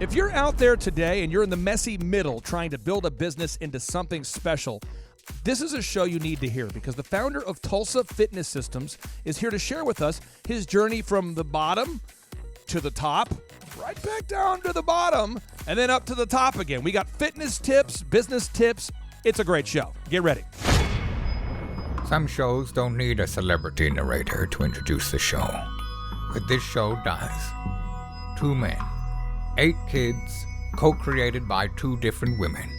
If you're out there today and you're in the messy middle trying to build a business into something special, this is a show you need to hear because the founder of Tulsa Fitness Systems is here to share with us his journey from the bottom to the top, right back down to the bottom, and then up to the top again. We got fitness tips, business tips. It's a great show. Get ready. Some shows don't need a celebrity narrator to introduce the show, but this show does. 2 men, 8 kids, co-created by 2 different women,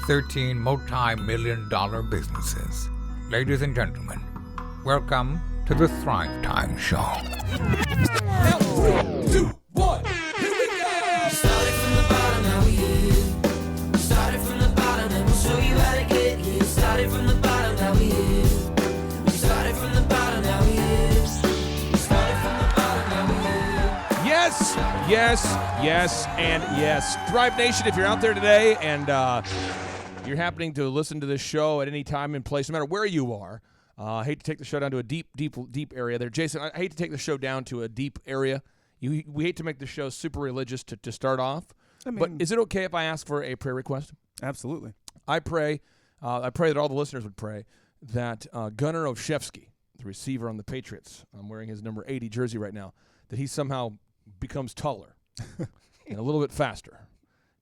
13 multi-million-dollar businesses. Ladies and gentlemen, welcome to the Thrive Time Show. Now, 3, 2, 1, here we go! Started from the bottom, now we here. Started from the bottom, and we'll show you how to get here. Started from the bottom, now we here. Started from the bottom, now we here. Started from the bottom, now we here. Yes, yes, yes, and yes. Thrive Nation, if you're out there today and you're happening to listen to this show at any time and place, no matter where you are, I hate to take the show down to a deep area there. Jason, I hate to take the show down to a deep area. We hate to make the show super religious to start off. But is it okay if I ask for a prayer request? Absolutely. I pray that all the listeners would pray that Gunnar Olszewski, the receiver on the Patriots, I'm wearing his number 80 jersey right now, that he somehow becomes taller and a little bit faster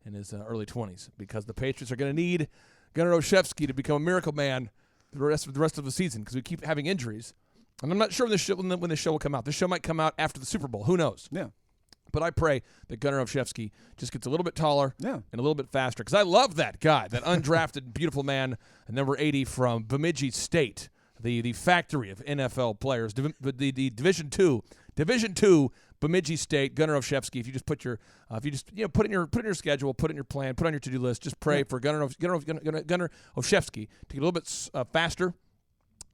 in his early 20s, because the Patriots are going to need Gunnar Olszewski to become a miracle man the rest of the season, because we keep having injuries. And I'm not sure when the show will come out. This show might come out after the Super Bowl. Who knows? Yeah. But I pray that Gunnar Olszewski just gets a little bit taller Yeah. and a little bit faster, because I love that guy, that undrafted, beautiful man, number 80 from Bemidji State, the factory of NFL players, the Division II Bemidji State, Gunnar Olszewski. If you just put put in your schedule, put in your plan, put on your to-do list, just pray for Gunnar Olszewski to get a little bit faster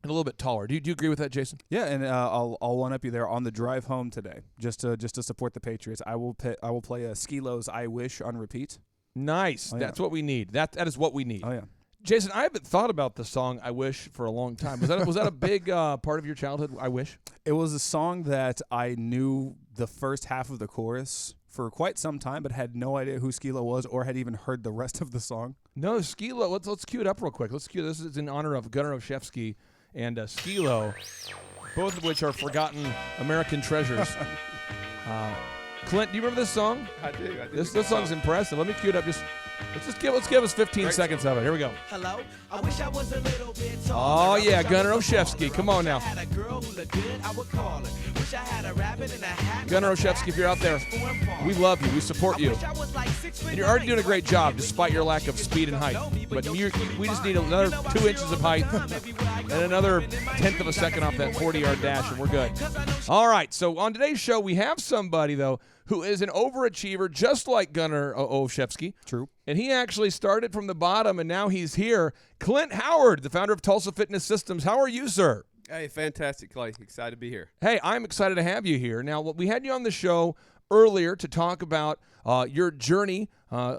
and a little bit taller. Do you agree with that, Jason? Yeah, and I'll one up you there on the drive home today, just to support the Patriots. I will play Skilo's "I Wish" on repeat. Nice. Oh, yeah. That's what we need. That is what we need. Oh yeah. Jason, I haven't thought about the song "I Wish" for a long time. Was that a big part of your childhood? I wish. It was a song that I knew the first half of the chorus for quite some time, but had no idea who Skilo was or had even heard the rest of the song. No, Skilo. Let's cue it up real quick. This is in honor of Gunnar Olszewski and Skilo, both of which are forgotten American treasures. Clint, do you remember this song? I do. This song's impressive. Let me cue it up. Let's give us 15 seconds of it. Here we go. Hello, I wish I was a little bit Oh taller. yeah, Gunnar Olszewski. Come on now. I had a girl who looked good, I would call her. Wish I had a rabbit in a hat. Gunnar Olszewski, if you're out there, we love you. We support you. And you're already doing a great job despite your lack of speed and height. But we just need another 2 inches of height and another tenth of a second off that 40-yard dash, and we're good. All right, so on today's show, we have somebody, though, who is an overachiever just like Gunnar Olszewski. True. And he actually started from the bottom, and now he's here. Clint Howard, the founder of Tulsa Fitness Systems. How are you, sir? Hey, fantastic, Clay. Excited to be here. Hey, I'm excited to have you here. Now, we had you on the show earlier to talk about your journey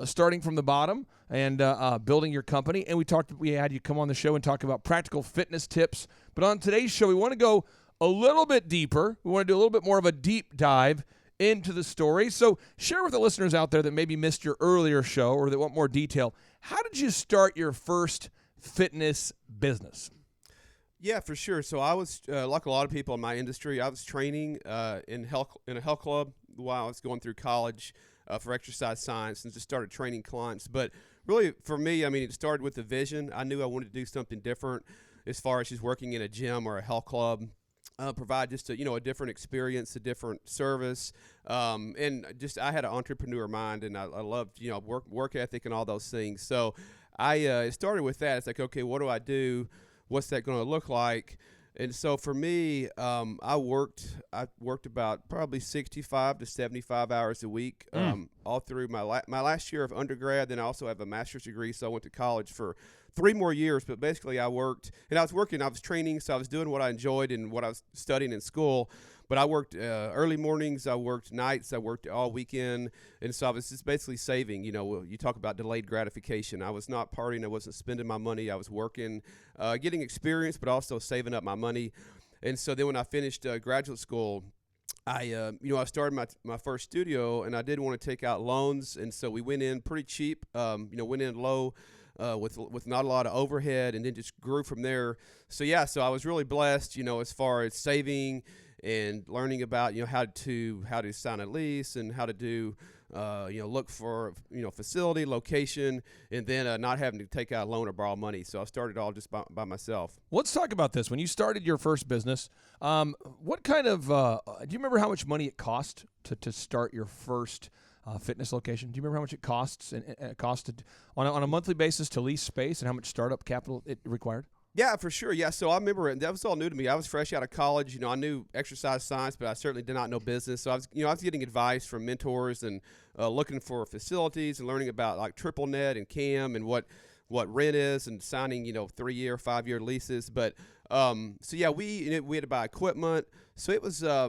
starting from the bottom and building your company. And we had you come on the show and talk about practical fitness tips. But on today's show, we want to go a little bit deeper. We want to do a little bit more of a deep dive into the story. So share with the listeners out there that maybe missed your earlier show or that want more detail. How did you start your first fitness business? Yeah, for sure. So I was, like a lot of people in my industry, I was training in a health club while I was going through college for exercise science, and just started training clients. But really, for me, it started with a vision. I knew I wanted to do something different as far as just working in a gym or a health club. Provide just a different experience, a different service, and just I had an entrepreneur mind, and I loved work ethic and all those things. So I started with that. It's like, okay, what do I do? What's that going to look like? And so for me, I worked about probably 65 to 75 hours a week, all through my last year of undergrad. Then I also have a master's degree, so I went to college for 3 more years. But basically, I worked, and I was training, so I was doing what I enjoyed and what I was studying in school. But I worked early mornings, I worked nights, I worked all weekend, and so I was just basically saving. You talk about delayed gratification. I was not partying, I wasn't spending my money, I was working, getting experience, but also saving up my money. And so then when I finished graduate school, I started my first studio, and I didn't want to take out loans, and so we went in pretty cheap. Went in low, with not a lot of overhead, and then just grew from there. So I was really blessed, as far as saving and learning about how to sign a lease and how to do look for facility, location, and then not having to take out a loan or borrow money. So I started all just by myself. Let's talk about this. When you started your first business, what kind of do you remember how much money it cost to start your first fitness location? Do you remember how much it costs and it costed on a monthly basis to lease space, and how much startup capital it required? Yeah, for sure. Yeah, so I remember that was all new to me. I was fresh out of college. I knew exercise science, but I certainly did not know business. So I was getting advice from mentors and looking for facilities and learning about like triple net and CAM and what rent is and signing 3-year, 5-year leases. But we had to buy equipment. So it was I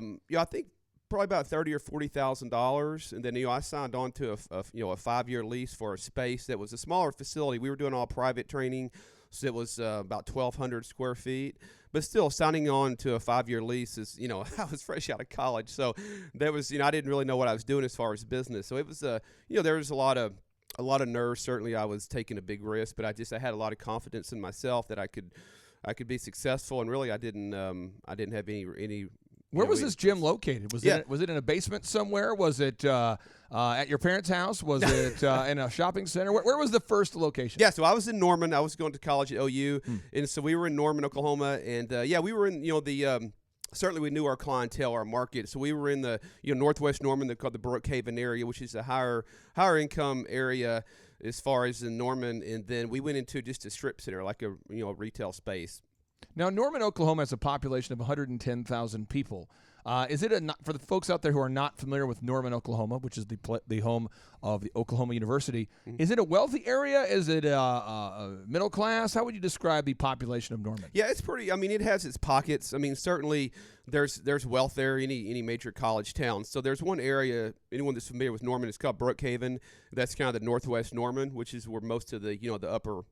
think probably about $30,000 or $40,000, and then I signed on to a 5-year lease for a space that was a smaller facility. We were doing all private training. So it was about 1,200 square feet, but still signing on to a 5-year lease is, I was fresh out of college. So there was, I didn't really know what I was doing as far as business. So it was, there was a lot of nerves. Certainly I was taking a big risk, but I had a lot of confidence in myself that I could be successful. And really I didn't have any. Where was this gym located? Was it in a basement somewhere? Was it at your parents' house? Was it in a shopping center? Where was the first location? Yeah, so I was in Norman. I was going to college at OU, and so we were in Norman, Oklahoma, and we were in the certainly we knew our clientele, our market. So we were in the northwest Norman, called the Brookhaven area, which is a higher income area as far as in Norman, and then we went into just a strip center, like a retail space. Now, Norman, Oklahoma has a population of 110,000 people. Is it for the folks out there who are not familiar with Norman, Oklahoma, which is the home of the Oklahoma University? Mm-hmm. Is it a wealthy area? Is it middle class? How would you describe the population of Norman? Yeah, it's pretty. I mean, it has its pockets. I mean, certainly there's wealth there. Any major college town. So there's one area. Anyone that's familiar with Norman, it's called Brookhaven. That's kind of the northwest Norman, which is where most of the the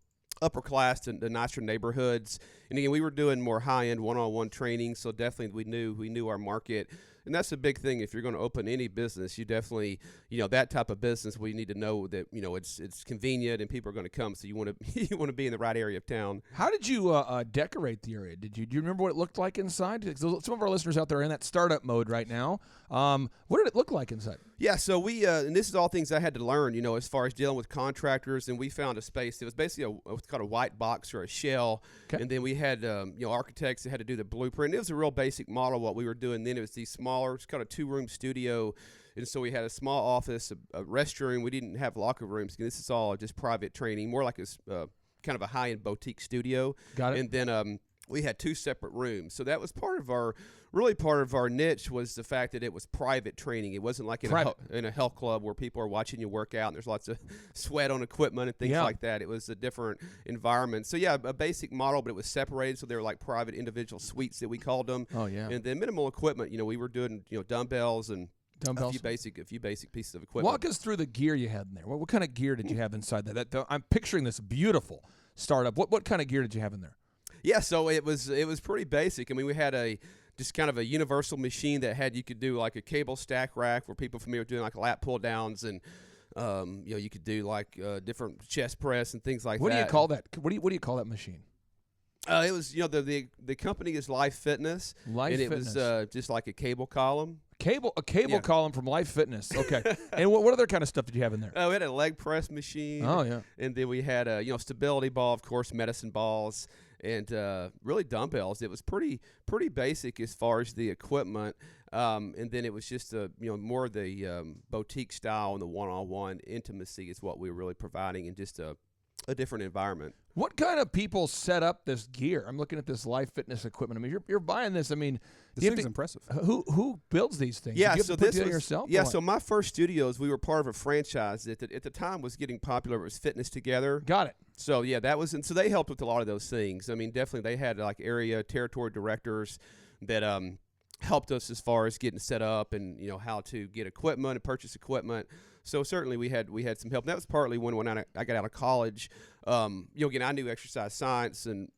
upper class and the nicer neighborhoods. And again, we were doing more high-end one-on-one training, so definitely we knew our market. And that's a big thing. If you're going to open any business, you definitely, that type of business where you need to know that, it's convenient and people are going to come. So you want to be in the right area of town. How did you decorate the area? Do you remember what it looked like inside? Some of our listeners out there are in that startup mode right now. What did it look like inside? Yeah, so we and this is all things I had to learn, as far as dealing with contractors. And we found a space that was basically what's called a white box or a shell. Okay. And then we had architects that had to do the blueprint. It was a real basic model of what we were doing. Then it was these smaller, it's kind of 2-room studio. And so we had a small office, a restroom. We didn't have locker rooms. This is all just private training, more like a kind of a high-end boutique studio. Got it. And then we had 2 separate rooms. So that was part of our niche was the fact that it was private training. It wasn't like in a health club where people are watching you work out and there's lots of sweat on equipment and things like that. It was a different environment. So a basic model, but it was separated. So they were like private individual suites that we called them. Oh yeah. And then minimal equipment. We were doing dumbbells and a few basic pieces of equipment. Walk us through the gear you had in there. What kind of gear did you have inside that? I'm picturing this beautiful startup. What kind of gear did you have in there? Yeah, so it was pretty basic. I mean, we had just kind of a universal machine that you could do like a cable stack rack where people familiar with doing like lat pull downs, and you could do like different chest press and things like that. What do you call that? What do you call that machine? It was the company is Life Fitness. It was just like a cable column. A cable column from Life Fitness. Okay. And what other kind of stuff did you have in there? We had a leg press machine. Oh yeah. And then we had a stability ball, of course, medicine balls, and really dumbbells. It was pretty basic as far as the equipment. And then it was just more of the boutique style and the one-on-one intimacy is what we were really providing, and just a different environment. What kind of people set up this gear? I'm looking at this Life Fitness equipment. I mean, you're buying this. I mean, this thing's impressive. Who builds these things? Yeah, Did you so have to put this it was yourself. Yeah, so my first studios, we were part of a franchise that at the time was getting popular. It was Fitness Together. Got it. So that was, and so they helped with a lot of those things. I mean, definitely they had like area territory directors that helped us as far as getting set up and how to get equipment and purchase equipment. So certainly we had some help. And that was partly when I got out of college. Again, I knew exercise science and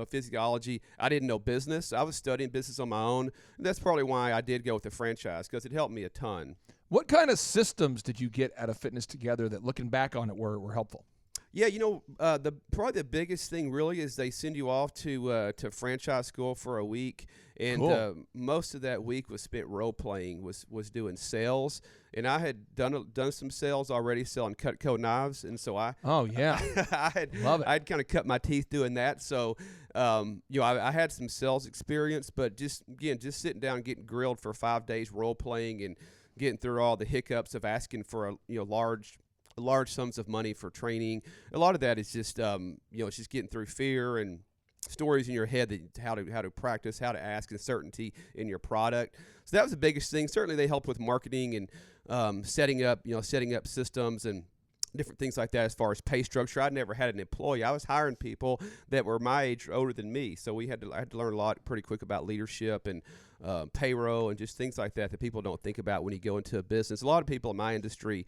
physiology. I didn't know business. I was studying business on my own. And that's probably why I did go with the franchise, because it helped me a ton. What kind of systems did you get out of Fitness Together that, looking back on it, were helpful? Yeah, probably the biggest thing really is they send you off to franchise school for a week, and Cool. Most of that week was spent role playing, was doing sales, and I had done some sales already, selling Cutco knives, and so I Oh yeah, Love it. I'd kind of cut my teeth doing that, so I had some sales experience, but just sitting down and getting grilled for 5 days role playing and getting through all the hiccups of asking for large sums of money for training. A lot of that is just it's just getting through fear and stories in your head that how to practice, how to ask, uncertainty in your product. So that was the biggest thing. Certainly they help with marketing and setting up systems and different things like that. As far as pay structure, I never had an employee. I was hiring people that were my age or older than me. So I had to learn a lot pretty quick about leadership and payroll and just things like that people don't think about when you go into a business. A lot of people in my industry,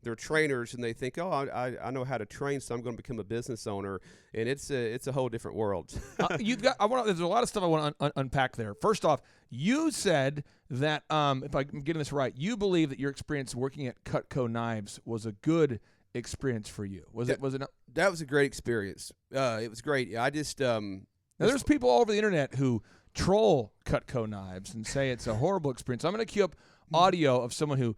they're trainers and they think, oh, I know how to train, so I'm going to become a business owner, and it's a whole different world. There's a lot of stuff I want to unpack there. First off, you said that if I'm getting this right, you believe that your experience working at Cutco Knives was a good experience for you. Was it not? That was a great experience. It was great. I just Now, there's people all over the internet who troll Cutco Knives and say it's a horrible experience. I'm going to queue up audio of someone who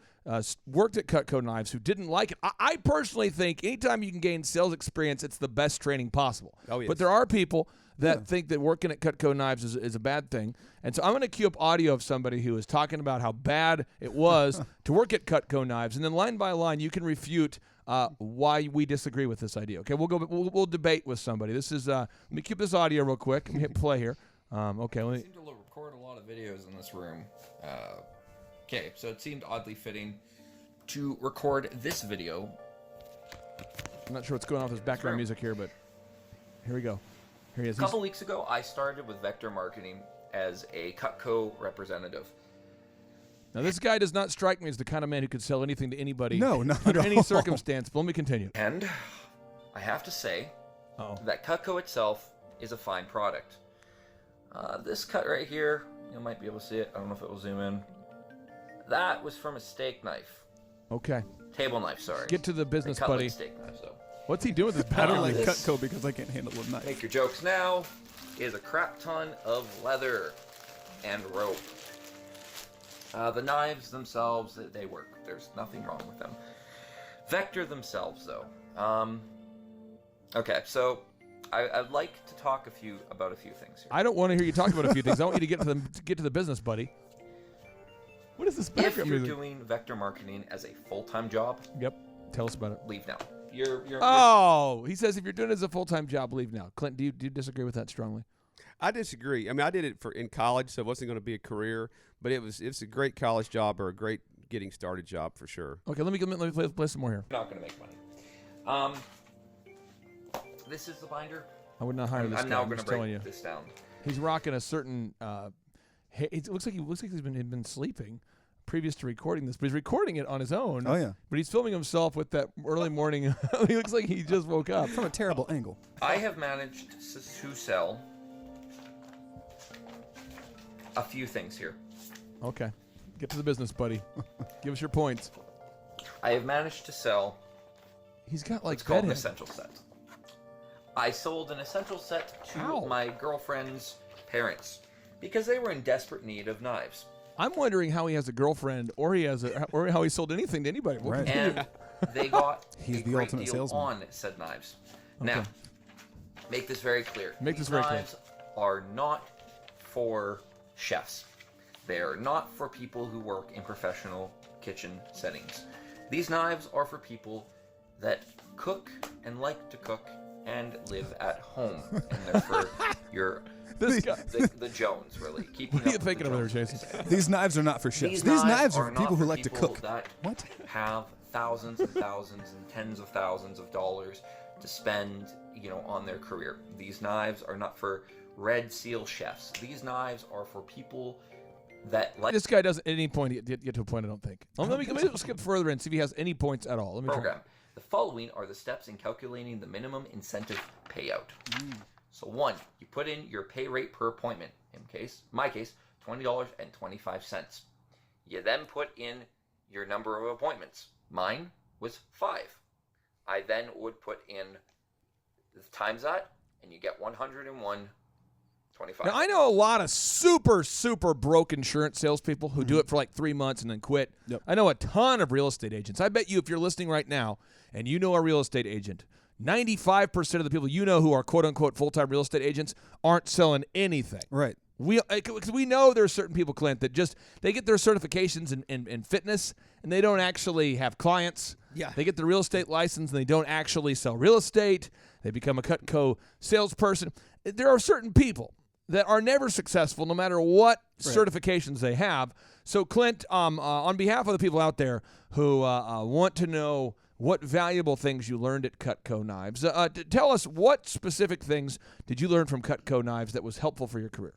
worked at Cutco Knives who didn't like it. I personally think anytime you can gain sales experience, it's the best training possible. Oh, yes. But there are people that think that working at Cutco Knives is a bad thing. And so I'm going to queue up audio of somebody who is talking about how bad it was to work at Cutco Knives. And then line by line, you can refute why we disagree with this idea. Okay, we'll debate with somebody. This is let me keep this audio real quick. Let me hit play here. Okay, let me. I seem to record a lot of videos in this room. Okay, so it seemed oddly fitting to record this video. I'm not sure what's going on with this background Sure. music here, but here we go. Here he is. A couple weeks ago, I started with Vector Marketing as a Cutco representative. Now, this guy does not strike me as the kind of man who could sell anything to anybody No, not under at any all. circumstance. But let me continue. And I have to say Oh, that Cutco itself is a fine product. This cut right here, you might be able to see it. I don't know if it will zoom in. That was from a steak knife. okay. Table knife, sorry. Get to the business, Cutlet buddy. steak knife, so. What's he doing with this I don't battery? like This- Cutco because I can't handle a knife. Make your jokes now is a crap ton of leather and rope. The knives themselves, they work. There's nothing wrong with them. Vector themselves, though. Okay, so I'd like to talk about a few things here. I don't want to hear you talk about a few things. I want you to get to the business, buddy. What is this If background you're music? doing vector marketing as a full-time job, Yep. Tell us about it. leave now. You're Oh, he says if you're doing it as a full-time job, leave now. Clint, do you disagree with that strongly? I disagree. I mean, I did it in college, so it wasn't going to be a career, but it's a great college job or a great getting started job for sure. Okay, let me play some more here. not going to make money. This is the binder. I would not hire this I'm guy. now I'm going to just telling break you. this down. He's rocking a certain. It looks like he's been sleeping previous to recording this, but he's recording it on his own. Oh, yeah. But he's filming himself with that early morning. He looks like he just woke up. From a terrible angle. I have managed to sell a few things here. Okay, get to the business, buddy. Give us your points. I have managed to sell He's got like what's called an bedhead. essential set. I sold an essential set to Ow. my girlfriend's parents because they were in desperate need of knives. I'm wondering how he has a girlfriend, or how he sold anything to anybody. We'll Right. continue. And they got He's a the great ultimate deal salesman. on said knives. Now, make this very clear. Make this These very clear. knives are not for chefs. They are not for people who work in professional kitchen settings. These knives are for people that cook and like to cook and live at home. And they're for your This guy. the Jones, really. Keeping What are you up with thinking the over there, Joneses, Jason? they say. These knives are not for chefs. These These knives are are for not people who for like to people cook. that What? have thousands and thousands and tens of thousands of dollars to spend, on their career. These knives are not for Red Seal chefs. These knives are for people that like This guy doesn't at any point get to a point. I don't think. Let me skip further and see if he has any points at all. Let me program. The following are the steps in calculating the minimum incentive payout. So 1, you put in your pay rate per appointment. In my case, $20.25. You then put in your number of appointments. Mine was 5. I then would put in the times that, and you get 101.25. Now, I know a lot of super, super broke insurance salespeople who do it for like 3 months and then quit. Yep. I know a ton of real estate agents. I bet you if you're listening right now and you know a real estate agent, 95% of the people you know who are quote-unquote full-time real estate agents aren't selling anything. Right. Because we know there are certain people, Clint, that just they get their certifications in fitness and they don't actually have clients. Yeah. They get the real estate license and they don't actually sell real estate. They become a Cutco salesperson. There are certain people that are never successful no matter what certifications they have. So, Clint, on behalf of the people out there who want to know what valuable things you learned at Cutco Knives, tell us what specific things did you learn from Cutco Knives that was helpful for your career?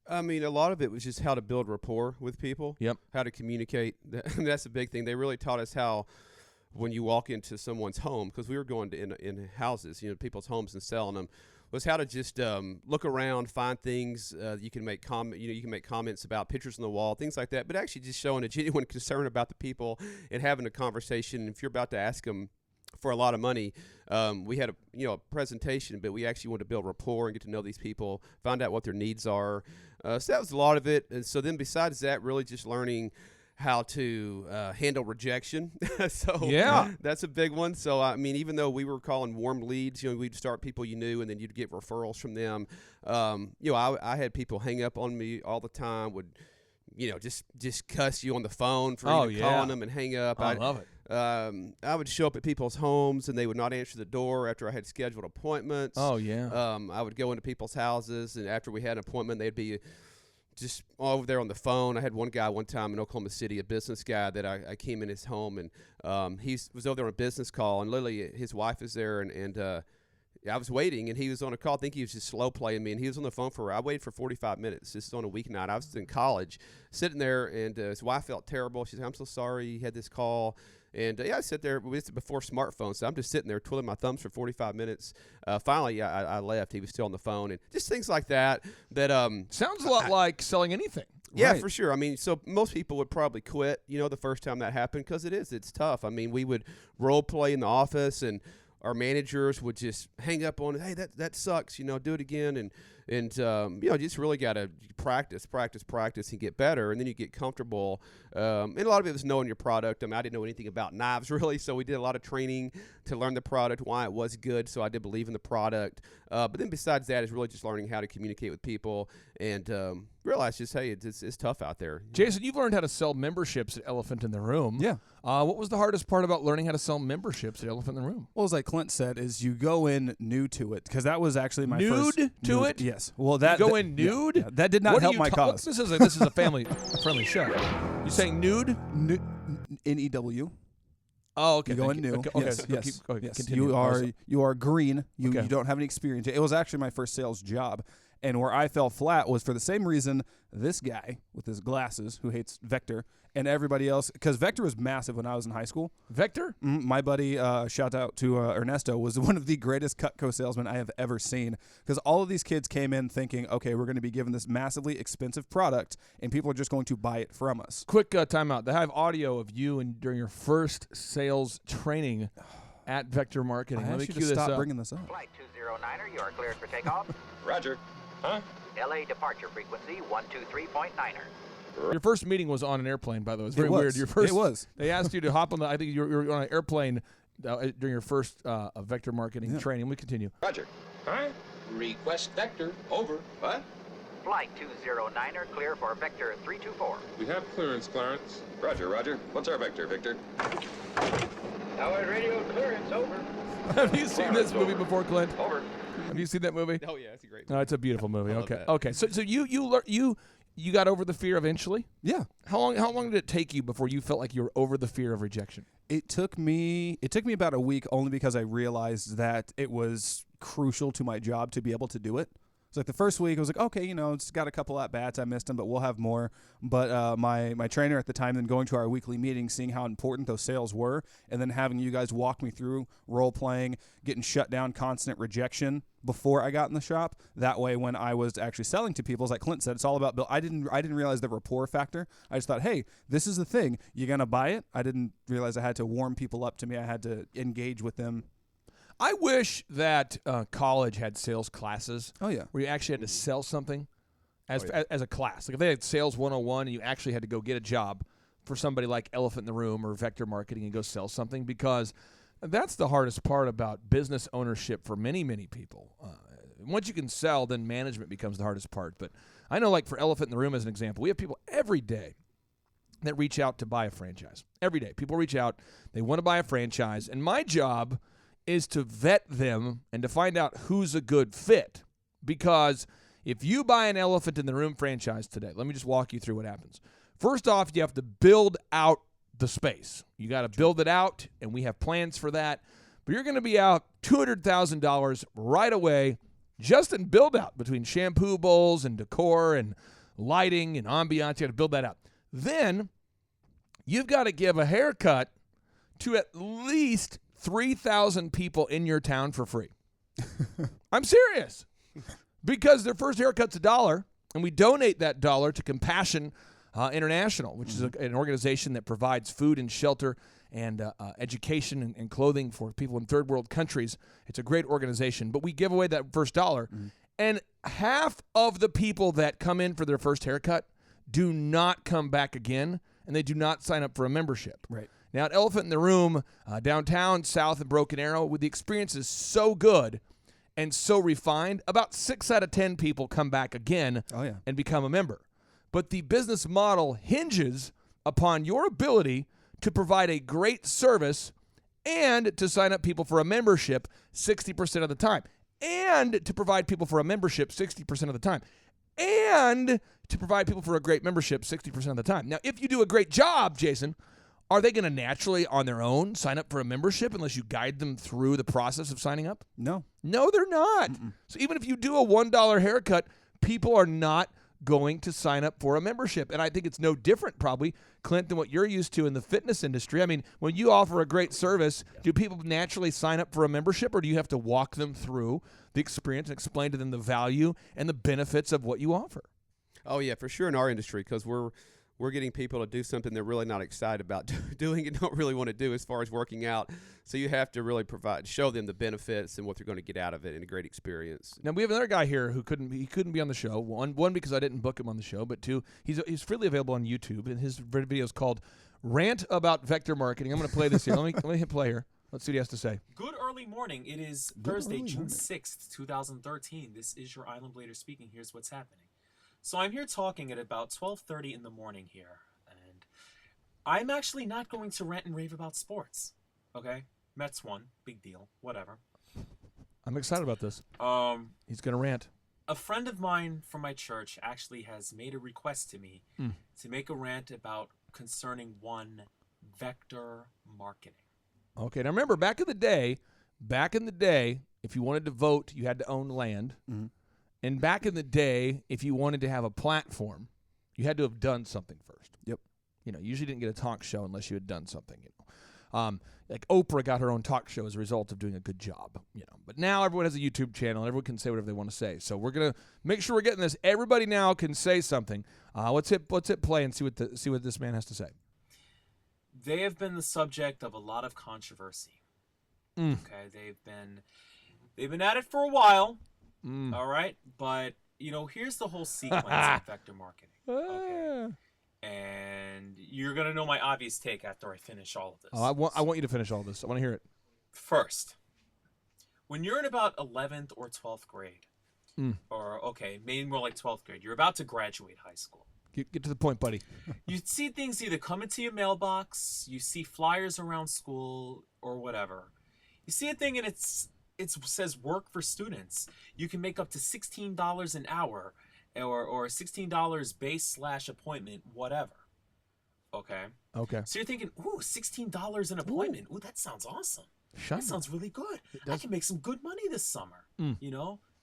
I mean, a lot of it was just how to build rapport with people. Yep. How to communicate. That's a big thing. They really taught us how, when you walk into someone's home, because we were going to in houses, people's homes and selling them, was how to just look around, find things. You can make you can make comments about pictures on the wall, things like that. But actually, just showing a genuine concern about the people and having a conversation. If you're about to ask them for a lot of money, we had a presentation, but we actually wanted to build rapport and get to know these people, find out what their needs are. So that was a lot of it. And so then besides that, really just learning how to handle rejection. So Yeah. that's a big one. So, I mean, even though we were calling warm leads, we'd start people you knew and then you'd get referrals from them. I had people hang up on me all the time, would, just cuss you on the phone for calling them and hang up. I love it. I would show up at people's homes and they would not answer the door after I had scheduled appointments. Oh, yeah. I would go into people's houses, and after we had an appointment, they'd be just over there on the phone. I had one guy one time in Oklahoma City, a business guy that I came in his home, and he was over there on a business call, and literally his wife is there, and I was waiting, and he was on a call. I think he was just slow playing me, and he was on the phone I waited for 45 minutes. This is on a weeknight. I was in college, sitting there, and his wife felt terrible. She said, "I'm so sorry you had this call." And I sit there before smartphones, so I'm just sitting there twiddling my thumbs for 45 minutes. Finally, I left. He was still on the phone, and just things like that. Sounds a lot like selling anything. Yeah, Right. for sure. I mean, so most people would probably quit, the first time that happened, because it's tough. I mean, we would role play in the office, and our managers would just hang up on it. Hey, that sucks. Do it again, and you just really got to practice, and get better, and then you get comfortable. And a lot of it was knowing your product. I mean, I didn't know anything about knives really, so we did a lot of training to learn the product, why it was good. So I did believe in the product. But then besides that, is really just learning how to communicate with people and realize just, hey, it's tough out there. Jason, you've learned how to sell memberships at Elephant in the Room. Yeah. What was the hardest part about learning how to sell memberships at Elephant in the Room? Well, as like Clint said, is you go in new to it, because that was actually my Nude first to it? Yes. Well, that You go in nude? Yeah, that did not What are help you my ta- cause. This is a family-friendly show. You saying nude? NEW. Oh, okay. You go thank in you. new. Okay, Yes, okay, yes, yes. continue. You are green. You Okay. don't have any experience. It was actually my first sales job, and where I fell flat was for the same reason this guy with his glasses who hates Vector and everybody else, because Vector was massive when I was in high school. Vector? My buddy, shout out to Ernesto, was one of the greatest Cutco salesmen I have ever seen, because all of these kids came in thinking, okay, we're going to be given this massively expensive product, and people are just going to buy it from us. Quick timeout. They have audio of you and during your first sales training at Vector Marketing. I Let me asked you cue to this stop up. bringing this up. Flight 209er, you are cleared for takeoff. Roger. Huh? LA departure frequency 123.9er. Your first meeting was on an airplane, by the way. It's very was. weird. Your first, It was. They asked you to hop on I think you were on an airplane during your first Vector Marketing training. We continue. Roger. Huh? Request Vector. Over. What? Flight 209er, clear for Vector 324. We have clearance, Clarence. Roger, Roger. What's our Vector, Victor? Tower radio clearance, over. Have you seen this movie before, Clint? Over. Have you seen that movie? Oh, yeah, it's a great No, it's a beautiful movie. I love Okay. that. Okay. So you got over the fear eventually? Yeah. How long did it take you before you felt like you were over the fear of rejection? It took me about a week, only because I realized that it was crucial to my job to be able to do it. It's like the first week, I was like, okay, it's got a couple at bats. I missed them, but we'll have more. But my trainer at the time, then going to our weekly meeting, seeing how important those sales were, and then having you guys walk me through role playing, getting shut down, constant rejection before I got in the shop. That way, when I was actually selling to people, as like Clint said, it's all about build. I didn't realize the rapport factor. I just thought, hey, this is the thing. You gonna buy it? I didn't realize I had to warm people up to me. I had to engage with them. I wish that college had sales classes. Oh, yeah. Where you actually had to sell something as a class. Like if they had Sales 101 and you actually had to go get a job for somebody like Elephant in the Room or Vector Marketing and go sell something, because that's the hardest part about business ownership for many, many people. Once you can sell, then management becomes the hardest part. But I know, like for Elephant in the Room as an example, we have people every day that reach out to buy a franchise. Every day. People reach out. They want to buy a franchise. And my job is to vet them and to find out who's a good fit. Because if you buy an Elephant in the Room franchise today, let me just walk you through what happens. First off, you have to build out the space. You got to build it out, and we have plans for that. But you're going to be out $200,000 right away just in build out between shampoo bowls and decor and lighting and ambiance. You got to build that out. Then you've got to give a haircut to at least 3,000 people in your town for free. I'm serious. Because their first haircut's $1, and we donate that $1 to Compassion International, which is an organization that provides food and shelter and education and clothing for people in third world countries. It's a great organization. But we give away that first $1, and half of the people that come in for their first haircut do not come back again, and they do not sign up for a membership. Right. Now, at Elephant in the Room, downtown, south of Broken Arrow, with the experience is so good and so refined, about 6 out of 10 people come back again and become a member. But the business model hinges upon your ability to provide a great service and to sign up people for a membership 60% of the time, and to provide people for a membership 60% of the time, and to provide people for a great membership 60% of the time. Now, if you do a great job, Jason, are they going to naturally on their own sign up for a membership unless you guide them through the process of signing up? No. No, they're not. So even if you do a $1 haircut, people are not going to sign up for a membership. And I think it's no different probably, Clint, than what you're used to in the fitness industry. I mean, when you offer a great service, do people naturally sign up for a membership, or do you have to walk them through the experience and explain to them the value and the benefits of what you offer? Oh, yeah, for sure in our industry, because we're getting people to do something they're really not excited about doing and don't really want to do as far as working out. So you have to really show them the benefits and what they're going to get out of it and a great experience. Now, we have another guy here who couldn't be on the show. One because I didn't book him on the show, but two, he's freely available on YouTube, and his video is called Rant About Vector Marketing. I'm going to play this here. Let me hit play here. Let's see what he has to say. Good early morning. It is Thursday, June 6th, 2013. This is your Island Blader speaking. Here's what's happening. So I'm here talking at about 12:30 in the morning here, and I'm actually not going to rant and rave about sports. Okay, Mets won, big deal, whatever. I'm excited about this. He's gonna rant. A friend of mine from my church actually has made a request to me to make a rant about concerning one Vector Marketing. Okay, now remember, back in the day, if you wanted to vote, you had to own land. And back in the day, if you wanted to have a platform, you had to have done something first. Yep. You usually didn't get a talk show unless you had done something. Like Oprah got her own talk show as a result of doing a good job. But now everyone has a YouTube channel and everyone can say whatever they want to say. So we're gonna make sure we're getting this. Everybody now can say something. Let's hit play and see what this man has to say. They have been the subject of a lot of controversy. Okay, they've been at it for a while. All right, but here's the whole sequence of Vector Marketing. Okay, and you're gonna know my obvious take after I finish all of this. I want you to finish all this. I want to hear it. First, when you're in about 11th or 12th grade, or maybe more like 12th grade, you're about to graduate high school. Get to the point, buddy. You see things either come into your mailbox, you see flyers around school, or whatever. You see a thing and it says work for students. You can make up to $16 an hour or $16 base/appointment, whatever. Okay. So you're thinking, ooh, $16 an appointment. Ooh, that sounds awesome. That sounds really good. I can make some good money this summer.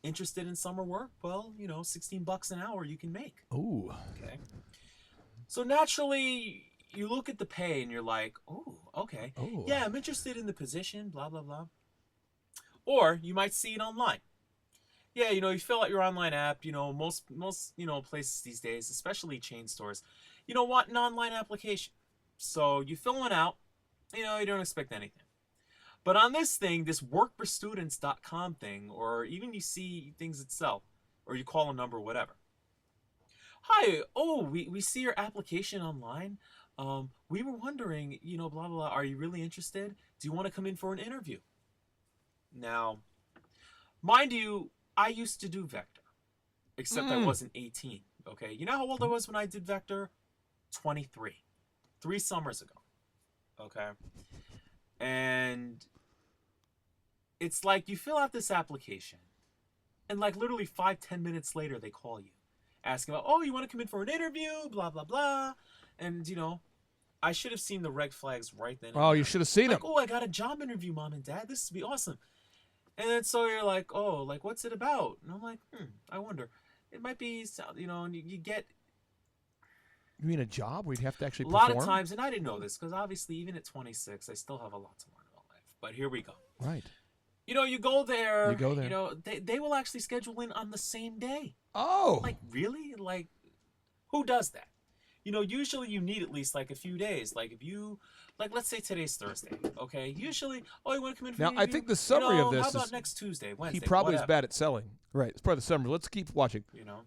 Interested in summer work? Well, $16 an hour you can make. Ooh. Okay. So naturally, you look at the pay and you're like, oh, okay. Oh. Yeah, I'm interested in the position, blah, blah, blah. Or you might see it online. Yeah, you fill out your online app, most places these days, especially chain stores, want an online application. So you fill one out, you don't expect anything. But on this thing, this workforstudents.com thing, or even you see things itself, or you call a number, whatever. Hi, we see your application online. We were wondering, blah, blah, blah. Are you really interested? Do you want to come in for an interview? Now, mind you, I used to do Vector, except I wasn't 18, okay? You know how old I was when I did Vector? 23. 3 summers ago, okay? And it's like you fill out this application, and like literally 5-10 minutes later, they call you, asking about, you want to come in for an interview, blah, blah, blah. And, I should have seen the red flags right then. Oh, you should have seen like, them. I got a job interview, Mom and Dad. This would be awesome. And then so you're like, what's it about? And I'm like, I wonder. It might be, and you get... You mean a job where you'd have to actually a perform? lot of times, and I didn't know this, because obviously even at 26, I still have a lot to learn about life. But here we go. Right. You go there. You go there. They will actually schedule in on the same day. Oh. Like, really? Like, who does that? Usually you need at least like a few days. Like if you, let's say today's Thursday, okay? Usually, you want to come in for Now, an I interview? think the summary of this how about is next Tuesday, Wednesday, he probably whatever. is bad at selling. Right. It's part of the summary. Let's keep watching. The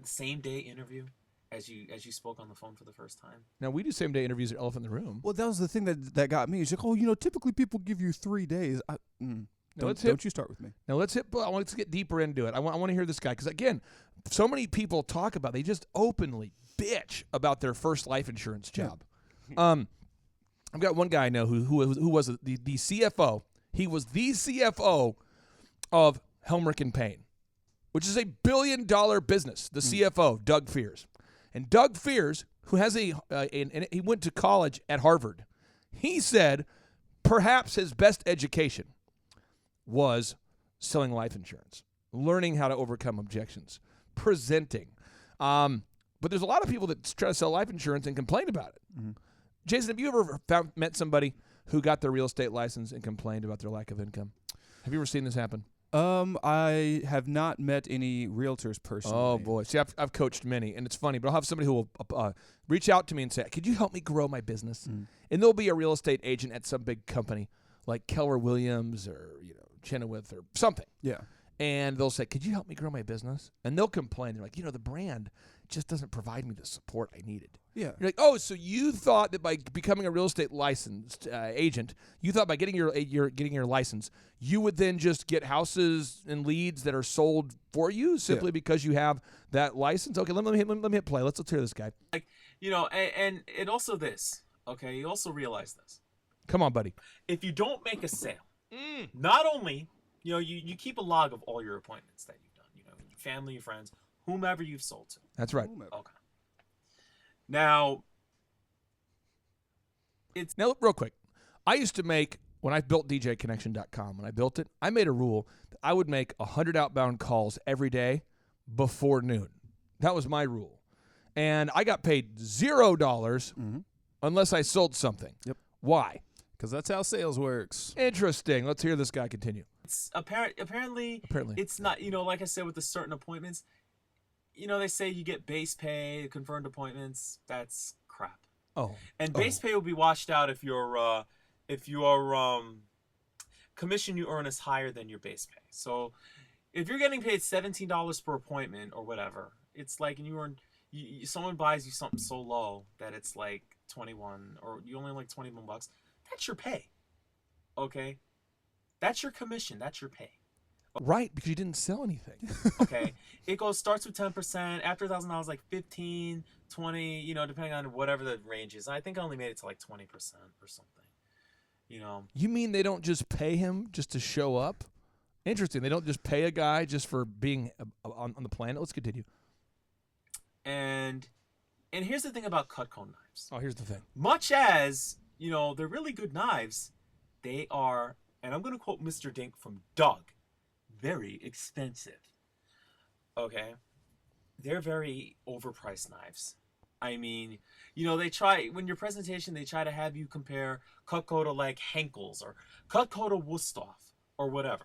same day interview as you spoke on the phone for the first time. Now, we do same-day interviews at Elephant in the Room. Well, that was the thing that got me. It's like, typically people give you 3 days. Don't you start with me. Now, let's get deeper into it. I want to hear this guy because, again, so many people talk about, they just openly bitch about their first life insurance job. I've got one guy I know who was the CFO. He was the CFO of Helmerich and Payne, which is a $1 billion business. The CFO, Doug Fears. And Doug Fears, who has and he went to college at Harvard, he said perhaps his best education was selling life insurance, learning how to overcome objections, presenting. But there's a lot of people that try to sell life insurance and complain about it. Mm-hmm. Jason, have you ever met somebody who got their real estate license and complained about their lack of income? Have you ever seen this happen? I have not met any realtors personally. Oh, boy. See, I've coached many, and it's funny, but I'll have somebody who will reach out to me and say, could you help me grow my business? Mm. And there'll be a real estate agent at some big company like Keller Williams or, Chenoweth or something. Yeah. And they'll say, could you help me grow my business? And they'll complain. They're like, the brand just doesn't provide me the support I needed. Yeah. You're like, so you thought that by becoming a real estate licensed agent, you thought by getting your license, you would then just get houses and leads that are sold for you simply because you have that license? Okay, let me hit play. Let's hear this guy. Like, and also this, okay, you also realize this. Come on, buddy. If you don't make a sale, not only, you keep a log of all your appointments that you've done, your family, your friends, whomever you've sold to. That's right. Okay. Now, real quick. I used to make, when I built DJConnection.com, when I built it, I made a rule that I would make 100 outbound calls every day before noon. That was my rule. And I got paid $0 unless I sold something. Yep. Why? Because that's how sales works. Interesting. Let's hear this guy continue. It's apparently it's not, like I said with the certain appointments, they say you get base pay, confirmed appointments. That's crap. Oh. And base pay will be washed out if your commission you earn is higher than your base pay. So if you're getting paid $17 per appointment or whatever, it's like, and someone buys you something so low that it's like 21 or you only like $21, that's your pay. Okay? That's your commission. That's your pay. Right, because you didn't sell anything. Okay. It starts with 10%. After $1,000, like 15, 20, depending on whatever the range is. I think I only made it to like 20% or something. You mean they don't just pay him just to show up? Interesting. They don't just pay a guy just for being on the planet. Let's continue. And here's the thing about Cutco knives. Oh, here's the thing. Much as, they're really good knives, they are, and I'm going to quote Mr. Dink from Doug, very expensive. Okay? They're very overpriced knives. I mean, they try, when your presentation, they try to have you compare Cutco to like Henkel's or Cutco to Wusthof or whatever.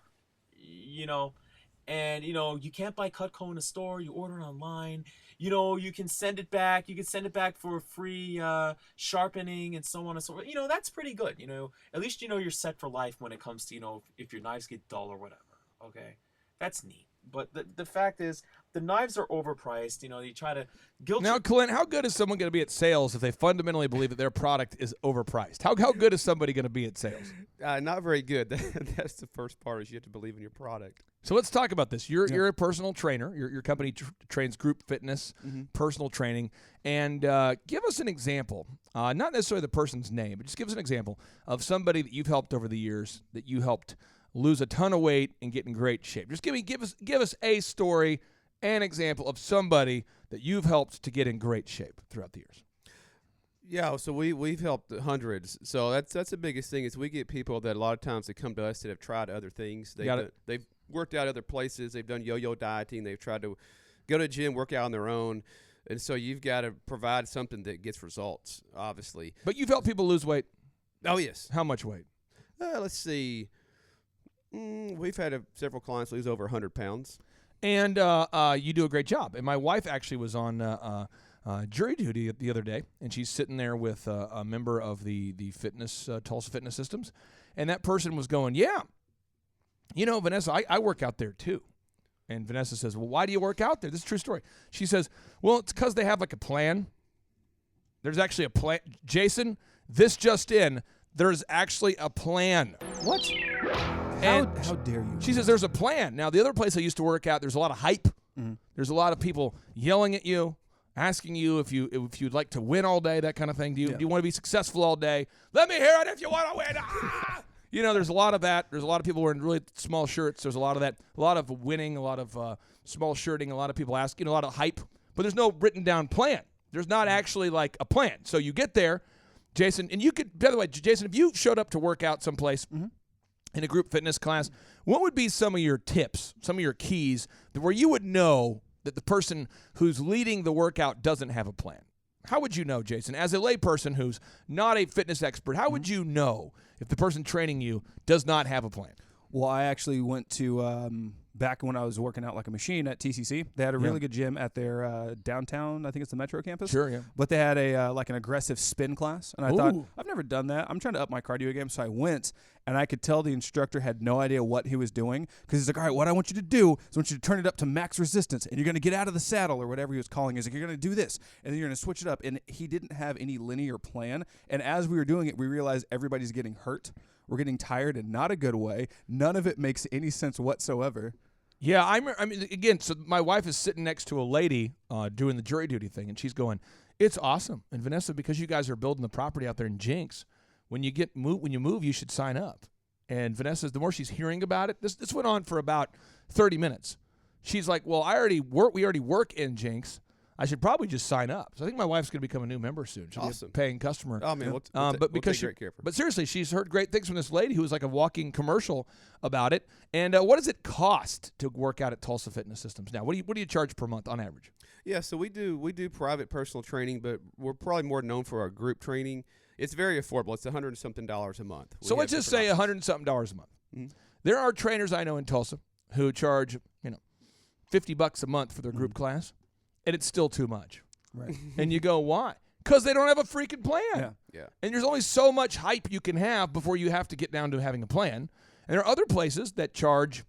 And you can't buy Cutco in a store, you order it online. You can send it back. You can send it back for free sharpening and so on and so forth. That's pretty good. At least you're set for life when it comes to, if your knives get dull or whatever. Okay? That's neat. But the fact is, the knives are overpriced. You try to guilt. Now, Clint, how good is someone going to be at sales if they fundamentally believe that their product is overpriced? How good is somebody going to be at sales? Not very good. That's the first part, is you have to believe in your product. So let's talk about this. You're a personal trainer. Your company trains group fitness, personal training. And give us an example, not necessarily the person's name, but just give us an example of somebody that you've helped over the years, that you helped lose a ton of weight and get in great shape. Just give us a story, an example of somebody that you've helped to get in great shape throughout the years. Yeah, so we've helped hundreds. So that's the biggest thing, is we get people that a lot of times they come to us that have tried other things. They've worked out other places. They've done yo-yo dieting. They've tried to go to the gym, work out on their own. And so you've got to provide something that gets results, obviously. But you've helped people lose weight. Oh, yes. How much weight? Let's see. We've had several clients lose over 100 pounds. And you do a great job. And my wife actually was on jury duty the other day, and she's sitting there with a member of the fitness, Tulsa Fitness Systems, and that person was going, yeah, Vanessa, I work out there too. And Vanessa says, well, why do you work out there? This is a true story. She says, well, it's because they have like a plan. There's actually a plan. Jason, this just in, there's actually a plan. What? How dare you? She says there's a plan. Now, the other place I used to work at, there's a lot of hype. There's a lot of people yelling at you, asking you if you'd like to win all day, that kind of thing. Do you want to be successful all day? Let me hear it if you want to win. There's a lot of that. There's a lot of people wearing really small shirts. There's a lot of that. A lot of winning, a lot of small shirting, a lot of people asking, a lot of hype. But there's no written down plan. There's not actually like a plan. So you get there, Jason, and you could, by the way, Jason, if you showed up to work out someplace in a group fitness class, what would be some of your tips, some of your keys where you would know that the person who's leading the workout doesn't have a plan? How would you know, Jason, as a layperson who's not a fitness expert, how would you know if the person training you does not have a plan? Well, I actually went to, back when I was working out like a machine at TCC, they had a really good gym at their downtown, I think it's the Metro campus. Sure, yeah. But they had a like an aggressive spin class. And I thought, I've never done that. I'm trying to up my cardio game. So I went, and I could tell the instructor had no idea what he was doing, because he's like, all right, what I want you to do is I want you to turn it up to max resistance, and you're going to get out of the saddle, or whatever he was calling it. He's like, you're going to do this, and then you're going to switch it up. And he didn't have any linear plan. And as we were doing it, we realized everybody's getting hurt. We're getting tired in not a good way. None of it makes any sense whatsoever. Yeah, I mean, again, so my wife is sitting next to a lady doing the jury duty thing, and she's going, it's awesome. And Vanessa, because you guys are building the property out there in Jinx, when you move, you should sign up. And Vanessa, the more she's hearing about it, this went on for about 30 minutes. She's like, well, we already work in Jinx. I should probably just sign up. So I think my wife's going to become a new member soon. She'll be a paying customer. Oh, man, but seriously, she's heard great things from this lady who was like a walking commercial about it. And what does it cost to work out at Tulsa Fitness Systems now? What do you charge per month on average? Yeah, so we do private personal training, but we're probably more known for our group training. It's very affordable. It's $100 and something a month. So let's just say $100 and something a month. Mm-hmm. There are trainers I know in Tulsa who charge $50 a month for their group class. And it's still too much. Right. And you go, why? Because they don't have a freaking plan. Yeah. And there's only so much hype you can have before you have to get down to having a plan. And there are other places that charge.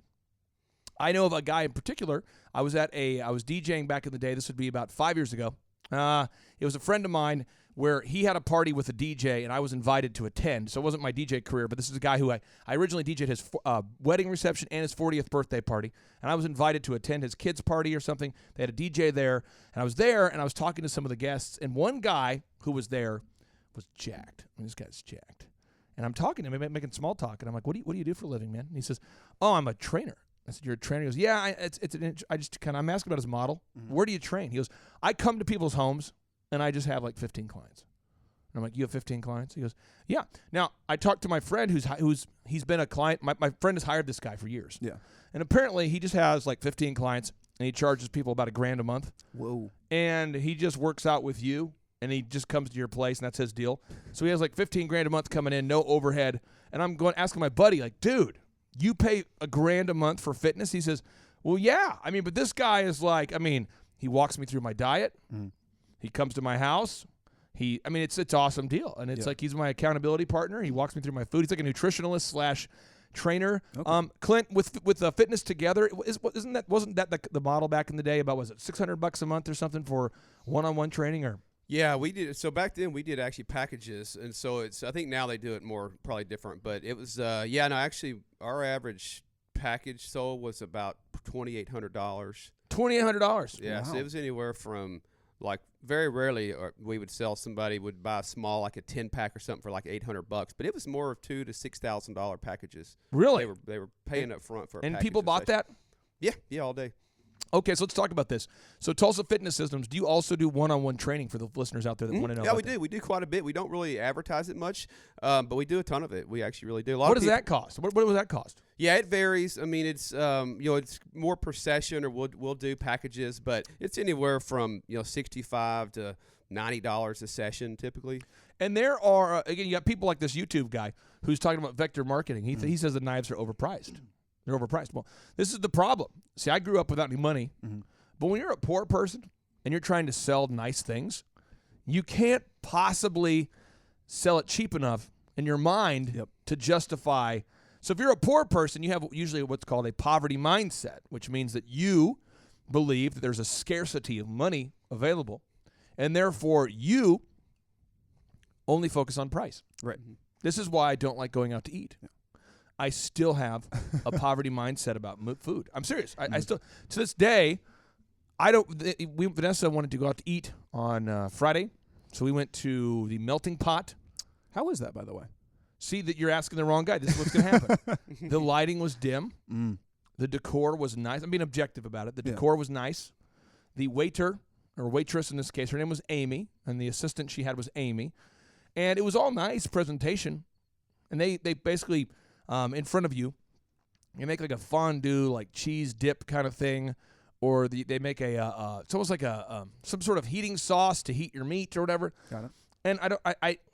I know of a guy in particular. I was DJing back in the day. This would be about 5 years ago. It was a friend of mine where he had a party with a DJ, and I was invited to attend. So it wasn't my DJ career, but this is a guy who I originally DJed his wedding reception and his 40th birthday party, and I was invited to attend his kid's party or something. They had a DJ there, and I was there, and I was talking to some of the guests, and one guy who was there was jacked. I mean, this guy's jacked. And I'm talking to him, making small talk, and I'm like, what do you do for a living, man? And he says, oh, I'm a trainer. I said, you're a trainer? He goes, yeah, I'm asking about his model. Mm-hmm. Where do you train? He goes, I come to people's homes, and I just have like 15 clients. I'm like, you have 15 clients? He goes, yeah. Now, I talked to my friend he's been a client. My friend has hired this guy for years. Yeah. And apparently he just has like 15 clients, and he charges people about $1,000 a month. Whoa. And he just works out with you, and he just comes to your place, and that's his deal. So he has like 15 grand a month coming in, no overhead. And I'm going asking my buddy, like, dude, you pay $1,000 a month for fitness? He says, well, yeah. I mean, but this guy is like, I mean, he walks me through my diet. He comes to my house. It's awesome deal. And it's like he's my accountability partner. He walks me through my food. He's like a nutritionalist / trainer. Okay. Clint, with Fitness Together, wasn't that the model back in the day about, was it $600 a month or something for one-on-one training? Or Yeah, we did. So back then we did actually packages, and so I think now they do it more, probably different. But it was actually our average package sold was about $2,800. $2,800. Yeah, Wow. so it was anywhere from, like, very rarely we would sell, somebody would buy a small, like a 10-pack or something for like $800, but it was more of $2,000 to $6,000 packages. Really? They were paying up front for a And package people of bought sessions. that? Yeah, all day. Okay, so let's talk about this. So Tulsa Fitness Systems, do you also do one-on-one training for the listeners out there that want to know? Yeah, about we that? do. We do quite a bit. We don't really advertise it much, but we do a ton of it. We actually really do. A lot What of does people, that cost? What does that cost? Yeah, it varies. I mean, it's it's more per session, or we'll do packages, but it's anywhere from $65 to $90 a session typically. And there are, again, you got people like this YouTube guy who's talking about vector marketing. He says the knives are overpriced. They're overpriced. Well, this is the problem. See, I grew up without any money, but when you're a poor person and you're trying to sell nice things, you can't possibly sell it cheap enough in your mind to justify. So if you're a poor person, you have usually what's called a poverty mindset, which means that you believe that there's a scarcity of money available, and therefore you only focus on price. Right. This is why I don't like going out to eat. I still have a poverty mindset about food. I'm serious. I still, to this day, Vanessa wanted to go out to eat on Friday, so we went to the Melting Pot. How is that, by the way? See, that you're asking the wrong guy. This is what's going to happen. The lighting was dim. The decor was nice. I'm being objective about it. The decor was nice. The waiter, or waitress in this case, her name was Amy, and the assistant she had was Amy. And it was all nice presentation. And they basically, in front of you, make like a fondue, like cheese dip kind of thing, or they make it's almost like some sort of heating sauce to heat your meat or whatever. Got it. And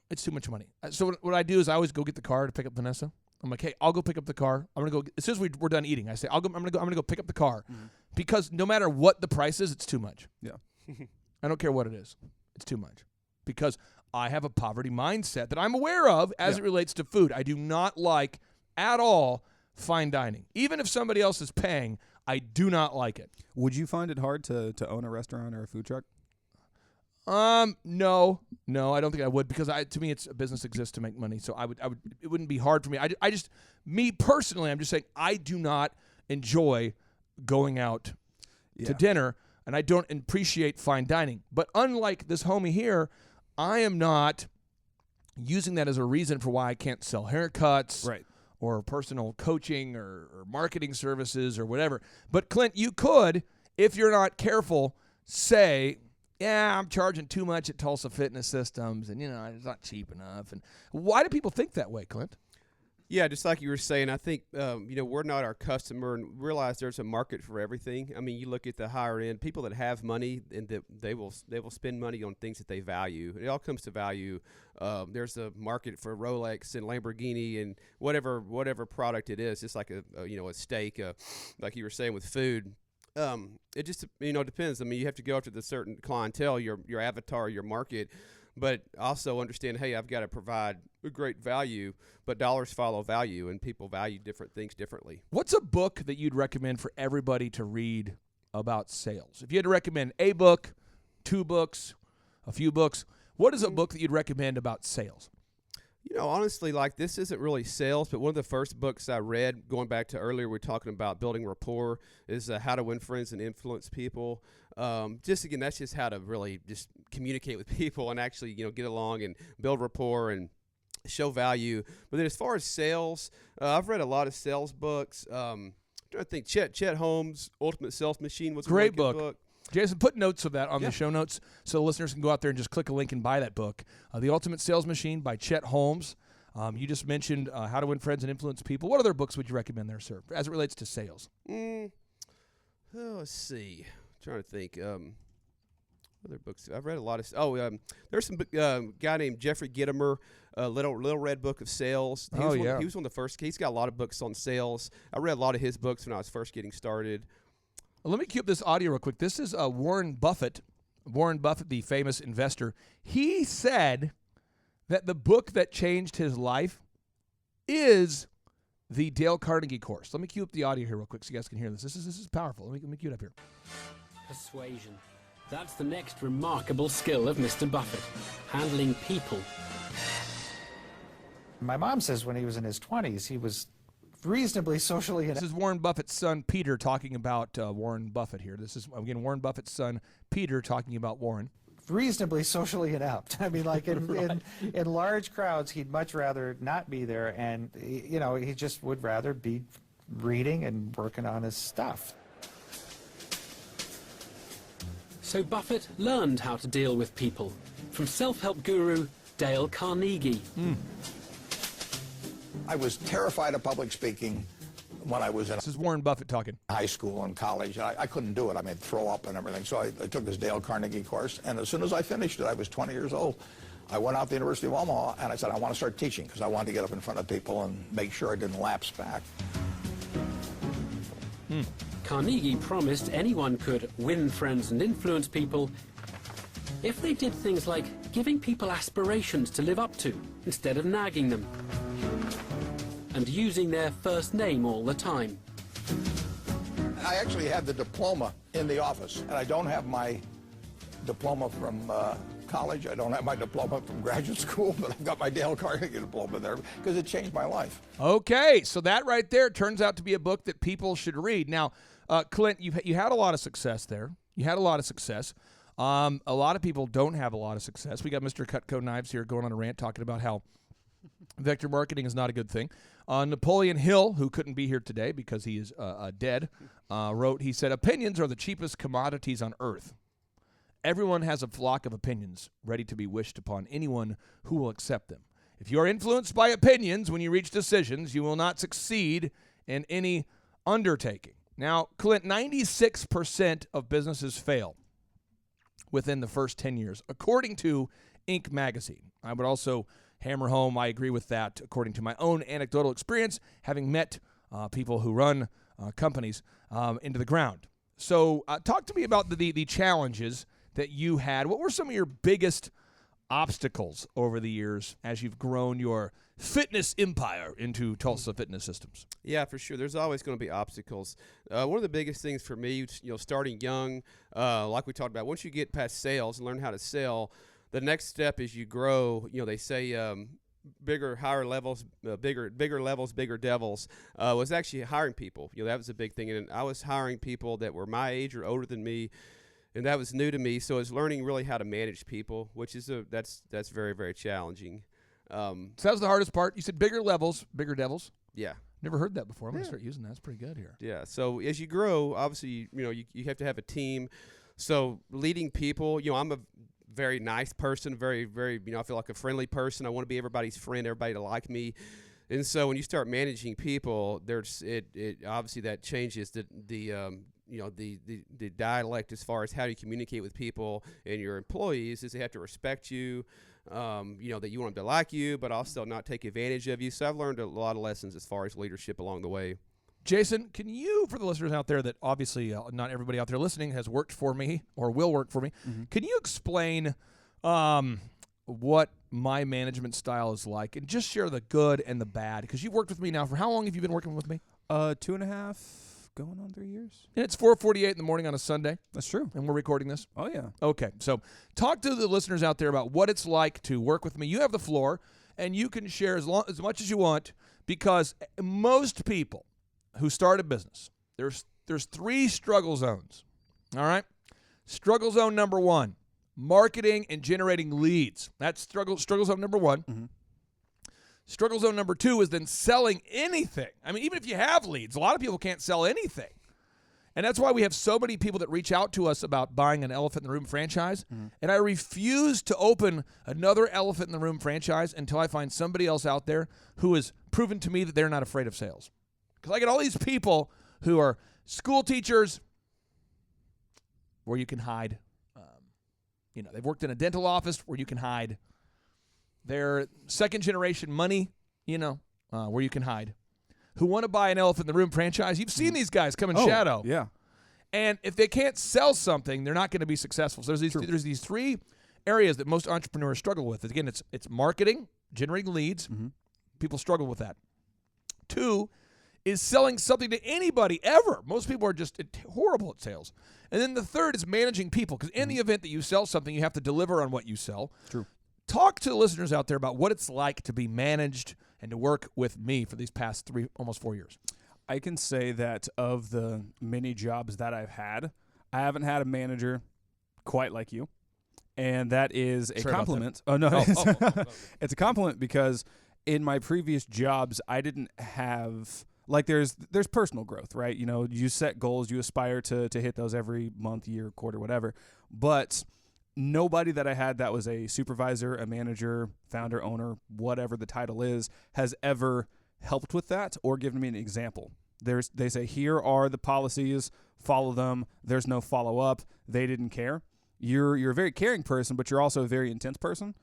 it's too much money. So what I do is I always go get the car to pick up Vanessa. I'm like, hey, I'll go pick up the car. I'm gonna go as soon as we're done eating. I say, I'm gonna go pick up the car, because no matter what the price is, it's too much. Yeah. I don't care what it is. It's too much, because I have a poverty mindset that I'm aware of as it relates to food. I do not like at all fine dining. Even if somebody else is paying, I do not like it. Would you find it hard to own a restaurant or a food truck? No, I don't think I would, because to me, it's a business exists to make money. So it wouldn't be hard for me. Me personally, I'm just saying I do not enjoy going out to dinner, and I don't appreciate fine dining. But unlike this homie here, I am not using that as a reason for why I can't sell haircuts, Right. or personal coaching or marketing services or whatever. But Clint, you could, if you're not careful, say, yeah, I'm charging too much at Tulsa Fitness Systems, and it's not cheap enough. And why do people think that way, Clint? Yeah, just like you were saying, I think we're not our customer, and realize there's a market for everything. I mean, you look at the higher end people that have money, and that they will spend money on things that they value. It all comes to value. There's a market for Rolex and Lamborghini and whatever product it is. Just like a steak, like you were saying with food. It just depends. I mean, you have to go after the certain clientele, your avatar, your market. But also understand, hey, I've got to provide a great value, but dollars follow value, and people value different things differently. What's a book that you'd recommend for everybody to read about sales? If you had to recommend a book, 2 books, a few books, what is a book that you'd recommend about sales? Honestly, like, this isn't really sales, but one of the first books I read, going back to earlier, we're talking about building rapport, is How to Win Friends and Influence People. Again, that's just how to really just communicate with people and actually, get along and build rapport and show value. But then as far as sales, I've read a lot of sales books. I think Chet Holmes' Ultimate Sales Machine was a Great really good book. Jason, put notes of that on the show notes so listeners can go out there and just click a link and buy that book. The Ultimate Sales Machine by Chet Holmes. You just mentioned How to Win Friends and Influence People. What other books would you recommend there, sir, as it relates to sales? Let's see. I'm trying to think. Other books. I've read a lot of. There's some guy named Jeffrey Gitomer, Little Red Book of Sales. He was one of the first. He's got a lot of books on sales. I read a lot of his books when I was first getting started. Let me cue up this audio real quick. This is Warren Buffett. Warren Buffett, the famous investor. He said that the book that changed his life is the Dale Carnegie course. Let me cue up the audio here real quick so you guys can hear this. This is powerful. Let me cue it up here. Persuasion. That's the next remarkable skill of Mr. Buffett, handling people. My mom says when he was in his 20s, he was reasonably socially inept. This is Warren Buffett's son, Peter, talking about Warren Buffett here. This is, again, Warren Buffett's son, Peter, talking about Warren. Reasonably socially inept. I mean, like in large crowds, he'd much rather not be there, and he just would rather be reading and working on his stuff. So Buffett learned how to deal with people from self-help guru Dale Carnegie. I was terrified of public speaking when I was in This is Warren Buffett talking. high school and college. I couldn't do it. I mean, throw up and everything. So I took this Dale Carnegie course, and as soon as I finished it, I was 20 years old. I went out to the University of Omaha, and I said, I want to start teaching because I wanted to get up in front of people and make sure I didn't lapse back. Carnegie promised anyone could win friends and influence people if they did things like giving people aspirations to live up to instead of nagging them, and using their first name all the time. I actually had the diploma in the office, and I don't have my diploma from college. I don't have my diploma from graduate school, but I've got my Dale Carnegie diploma there because it changed my life. Okay, so that right there turns out to be a book that people should read. Now, Clint, you had a lot of success there. You had a lot of success. A lot of people don't have a lot of success. We got Mr. Cutco Knives here going on a rant talking about how vector marketing is not a good thing. Napoleon Hill, who couldn't be here today because he is dead, he said, opinions are the cheapest commodities on earth. Everyone has a flock of opinions ready to be wished upon anyone who will accept them. If you are influenced by opinions when you reach decisions, you will not succeed in any undertaking. Now, Clint, 96% of businesses fail within the first 10 years, according to Inc. magazine. I would also hammer home, I agree with that, according to my own anecdotal experience, having met people who run companies into the ground. So talk to me about the challenges that you had. What were some of your biggest obstacles over the years as you've grown your fitness empire into Tulsa Fitness Systems? Yeah, for sure. There's always going to be obstacles. One of the biggest things for me, starting young, like we talked about, once you get past sales and learn how to sell, the next step is you grow. They say bigger, higher levels, bigger levels, bigger devils. Was actually hiring people. That was a big thing, and I was hiring people that were my age or older than me. And that was new to me, so I was learning really how to manage people, which is that's very, very challenging. So that was the hardest part. You said bigger levels, bigger devils. Yeah, never heard that before. I'm gonna start using that. That's pretty good here. Yeah. So as you grow, obviously, you have to have a team. So leading people, I'm a very nice person, very, very, I feel like a friendly person. I want to be everybody's friend, everybody to like me. And so when you start managing people, it obviously that changes the dialect as far as how you communicate with people and your employees. Is they have to respect you, that you want them to like you, but also not take advantage of you. So I've learned a lot of lessons as far as leadership along the way. Jason, can you, for the listeners out there that obviously not everybody out there listening has worked for me or will work for me, can you explain what my management style is like and just share the good and the bad? Because you've worked with me now for how long have you been working with me? 2.5, going on 3 years. And it's 4:48 in the morning on a Sunday. That's true. And we're recording this. Oh, yeah. Okay, so talk to the listeners out there about what it's like to work with me. You have the floor, and you can share as much as you want, because most people who start a business, there's 3 struggle zones, all right? Struggle zone number 1, marketing and generating leads. That's struggle zone number 1. Struggle zone number 2 is then selling anything. I mean, even if you have leads, a lot of people can't sell anything. And that's why we have so many people that reach out to us about buying an Elephant in the Room franchise. And I refuse to open another Elephant in the Room franchise until I find somebody else out there who has proven to me that they're not afraid of sales. Because I get all these people who are school teachers where you can hide. They've worked in a dental office where you can hide. They're second-generation money, where you can hide. Who want to buy an Elephant in the Room franchise. You've seen these guys come in shadow. Yeah. And if they can't sell something, they're not going to be successful. So there's these three areas that most entrepreneurs struggle with. Again, it's marketing, generating leads. People struggle with that. 2 is selling something to anybody ever. Most people are just horrible at sales. And then the 3rd is managing people, because in the event that you sell something, you have to deliver on what you sell. True. Talk to the listeners out there about what it's like to be managed and to work with me for these past almost 4 years. I can say that of the many jobs that I've had, I haven't had a manager quite like you. And that is a compliment. Oh, no. It's a compliment because in my previous jobs, I didn't have, like, there's personal growth, right? You set goals, you aspire to hit those every month, year, quarter, whatever. But nobody that I had that was a supervisor, a manager, founder, owner, whatever the title is, has ever helped with that or given me an example. They say, here are the policies, follow them. There's no follow-up. They didn't care. You're a very caring person, but you're also a very intense person.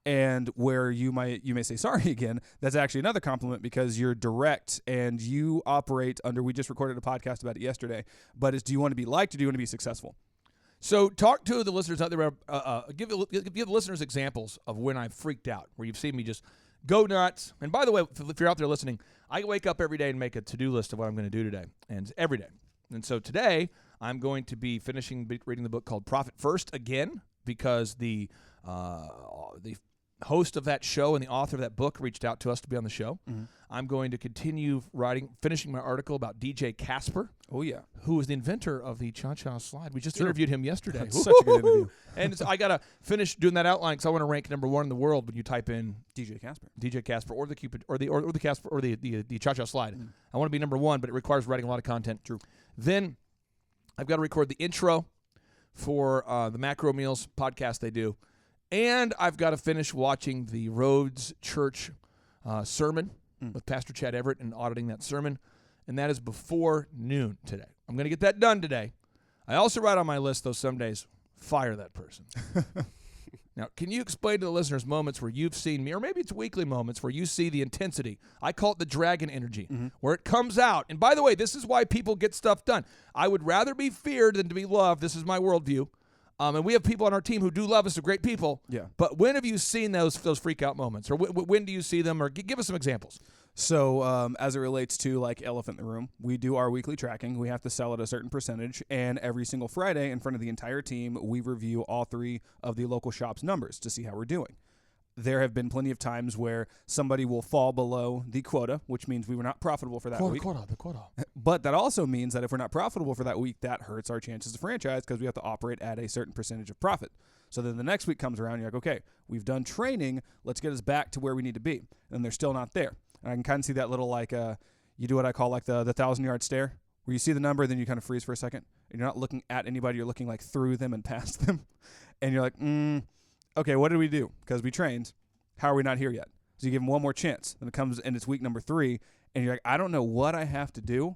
And where you may say sorry again, that's actually another compliment because you're direct and you operate under, we just recorded a podcast about it yesterday, but do you want to be liked or do you want to be successful? So talk to the listeners out there. Give the listeners examples of when I've freaked out, where you've seen me just go nuts. And by the way, if you're out there listening, I wake up every day and make a to-do list of what I'm going to do today, and every day. And so today I'm going to be finishing reading the book called Profit First again, because the host of that show and the author of that book reached out to us to be on the show. I'm going to continue finishing my article about DJ Casper. Oh, yeah. Who was the inventor of the cha-cha slide. We just interviewed him yesterday. That's such a good interview. And I got to finish doing that outline because I want to rank number 1 in the world when you type in DJ Casper. DJ Casper or the Cupid or the Casper or the cha-cha slide. I want to be number 1, but it requires writing a lot of content. True. Then I've got to record the intro for the Macro Meals podcast they do. And I've got to finish watching the Rhodes Church sermon with Pastor Chad Everett and auditing that sermon. And that is before noon today. I'm going to get that done today. I also write on my list, though, some days, fire that person. Now, can you explain to the listeners moments where you've seen me, or maybe it's weekly moments where you see the intensity? I call it the dragon energy, where it comes out. And by the way, this is why people get stuff done. I would rather be feared than to be loved. This is my worldview. And we have people on our team who do love us, are great people. Yeah. But when have you seen those freak out moments? Or when do you see them? Or give us some examples. So as it relates to like Elephant in the Room, we do our weekly tracking. We have to sell at a certain percentage. And every single Friday in front of the entire team, we review all 3 of the local shops' numbers to see how we're doing. There have been plenty of times where somebody will fall below the quota, which means we were not profitable for that week. The quota. But that also means that if we're not profitable for that week, that hurts our chances of franchise because we have to operate at a certain percentage of profit. So then the next week comes around, you're like, okay, we've done training. Let's get us back to where we need to be. And they're still not there. And I can kind of see that little you do what I call like the 1,000-yard stare, where you see the number, then you kind of freeze for a second. And you're not looking at anybody. You're looking like through them and past them. And you're like, okay, what did we do? Because we trained. How are we not here yet? So you give them one more chance. Then it comes and it's week number 3. And you're like, I don't know what I have to do.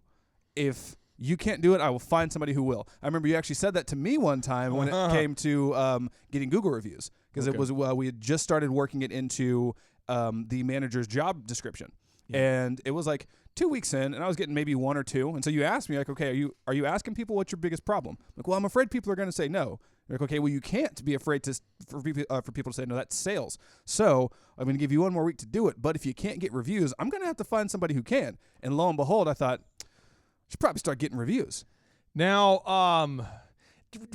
If you can't do it, I will find somebody who will. I remember you actually said that to me one time when it came to getting Google reviews. Because it was we had just started working it into the manager's job description. Yeah. And it was like 2 weeks in, and I was getting maybe 1 or 2. And so you asked me, like, okay, are you asking people what's your biggest problem? I'm like, well, I'm afraid people are going to say no. You're like, okay, well, you can't be afraid for people to say no. That's sales. So I'm going to give you 1 more week to do it. But if you can't get reviews, I'm going to have to find somebody who can. And lo and behold, I thought, I should probably start getting reviews. Now,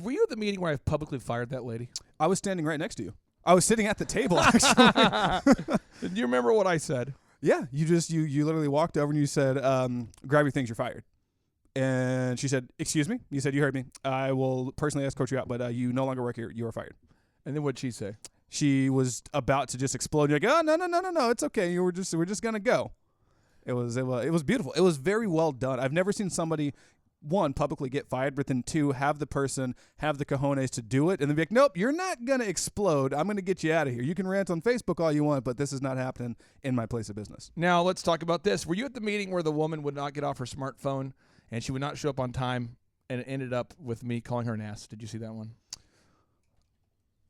were you at the meeting where I publicly fired that lady? I was standing right next to you. I was sitting at the table, actually. Do you remember what I said? Yeah, you literally walked over and you said, grab your things, you're fired. And she said, excuse me? You said, you heard me. I will personally escort you out, but you no longer work here. You are fired. And then what'd she say? She was about to just explode. You're like, oh, no, it's okay. We're just going to go. It was beautiful. It was very well done. I've never seen somebody one, publicly get fired, but then two, have the person have the cojones to do it and then be like, nope, you're not going to explode. I'm going to get you out of here. You can rant on Facebook all you want, but this is not happening in my place of business. Now, let's talk about this. Were you at the meeting where the woman would not get off her smartphone and she would not show up on time, and it ended up with me calling her an ass? Did you see that one?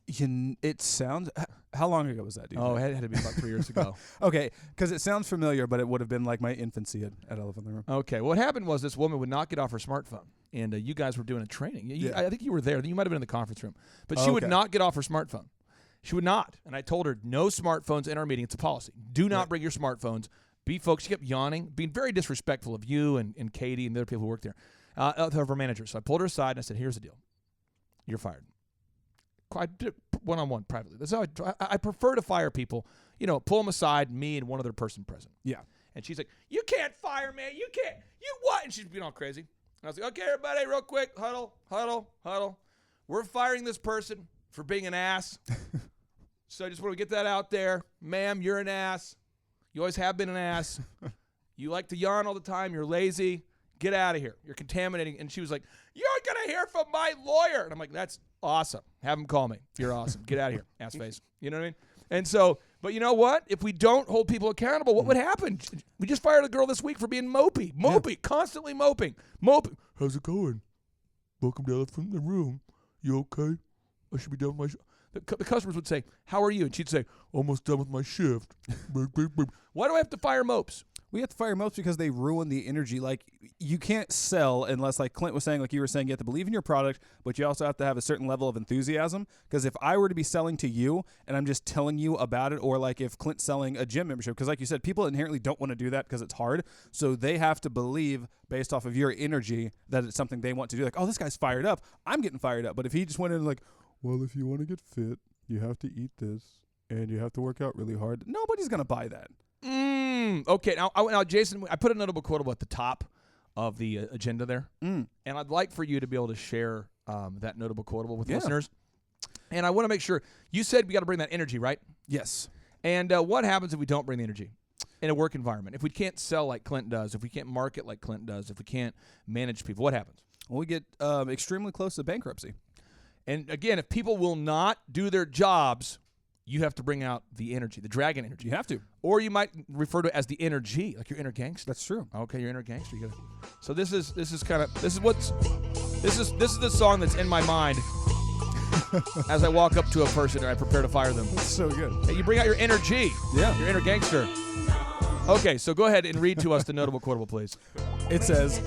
It sounds. How long ago was that, dude? Oh, it had to be about 3 years ago. Okay, because it sounds familiar, but it would have been like my infancy at Elephant in the Room. Okay, what happened was this woman would not get off her smartphone, and you guys were doing a training. I think you were there. You might have been in the conference room. But she would not get off her smartphone. She would not. And I told her, no smartphones in our meeting. It's a policy. Do not bring your smartphones. Be folks. She kept yawning, being very disrespectful of you and Katie and the other people who work there, of her manager. So I pulled her aside, and I said, here's the deal. You're fired. I did one-on-one privately. That's how I prefer to fire people. You know, pull them aside, me and one other person present. Yeah. And she's like, you can't fire me. You can't. You what? And she's being all crazy. And I was like, okay, everybody, real quick. Huddle, huddle, huddle. We're firing this person for being an ass. So I just want to get that out there. Ma'am, you're an ass. You always have been an ass. You like to yawn all the time. You're lazy. Get out of here. You're contaminating. And she was like, you're going to hear from my lawyer. And I'm like, that's awesome. Have him call me. You're awesome. Get out of here, ass face. You know what I mean? And so, but you know what? If we don't hold people accountable, what would happen? We just fired a girl this week for being mopey. Constantly moping. How's it going? Welcome down from the room. You okay? I should be done with my the customers would say, how are you? And she'd say, almost done with my shift. Why do I have to fire mopes? We have to fire mopes because they ruin the energy. Like, you can't sell unless, like Clint was saying, like you were saying, you have to believe in your product, but you also have to have a certain level of enthusiasm. Because if I were to be selling to you and I'm just telling you about it, or like if Clint's selling a gym membership, because like you said, people inherently don't want to do that because it's hard. So they have to believe based off of your energy that it's something they want to do. Like, oh, this guy's fired up. I'm getting fired up. But if he just went in like, well, if you want to get fit, you have to eat this and you have to work out really hard, nobody's going to buy that. Okay, now, Jason, I put a notable quotable at the top of the agenda there, and I'd like for you to be able to share that notable quotable with listeners. And I want to make sure, you said we got to bring that energy, right? Yes. And what happens if we don't bring the energy in a work environment? If we can't sell like Clint does, if we can't market like Clint does, if we can't manage people, what happens? Well, we get extremely close to bankruptcy. And again, if people will not do their jobs, you have to bring out the energy, the dragon energy. You have to. Or you might refer to it as the energy, like your inner gangster. That's true. Okay, your inner gangster. You gotta, so this is the song that's in my mind as I walk up to a person and I prepare to fire them. That's so good. Hey, you bring out your energy. Yeah. Your inner gangster. Okay, so go ahead and read to us the notable quotable, please. It says,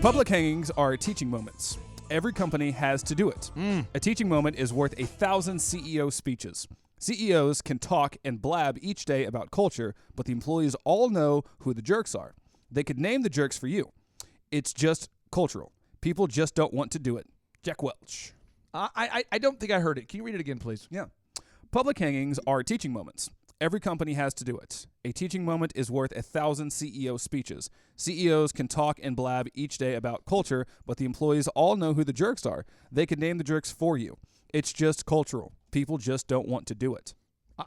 public hangings are teaching moments. Every company has to do it. A teaching moment is worth 1,000 CEO speeches. CEOs can talk and blab each day about culture, but the employees all know who the jerks are. They could name the jerks for you. It's just cultural. People just don't want to do it. Jack Welch. I don't think I heard it. Can you read it again, please? Yeah. Public hangings are teaching moments. Every company has to do it. A teaching moment is worth 1,000 CEO speeches. CEOs can talk and blab each day about culture, but the employees all know who the jerks are. They can name the jerks for you. It's just cultural. People just don't want to do it.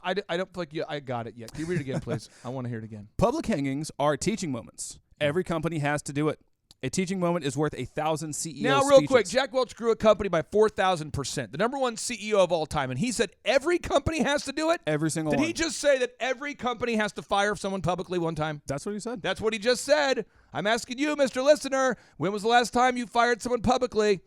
I don't feel like I got it yet. Can you read it again, please? I want to hear it again. Public hangings are teaching moments. Every company has to do it. A teaching moment is worth 1,000 CEO Now, speeches. real quick, Jack Welch grew a company by 4,000%. The number one CEO of all time. And he said every company has to do it? Every single one. Did he just say that every company has to fire someone publicly one time? That's what he said. That's what he just said. I'm asking you, Mr. Listener, when was the last time you fired someone publicly?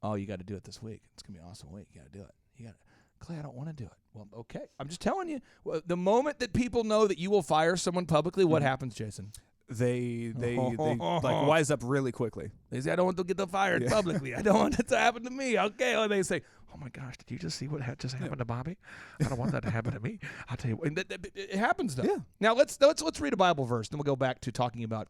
Oh, you got to do it this week. It's going to be an awesome week. You got to do it. You got to. Clay, I don't want to do it. Well, okay. I'm just telling you. The moment that people know that you will fire someone publicly, what happens, Jason? They like wise up really quickly. They say, I don't want to get them fired publicly. I don't want it to happen to me. Okay. Or they say, oh my gosh, did you just see what just happened to Bobby? I don't want that to happen to me. I'll tell you what. And it happens though. Yeah. Now let's read a Bible verse. Then we'll go back to talking about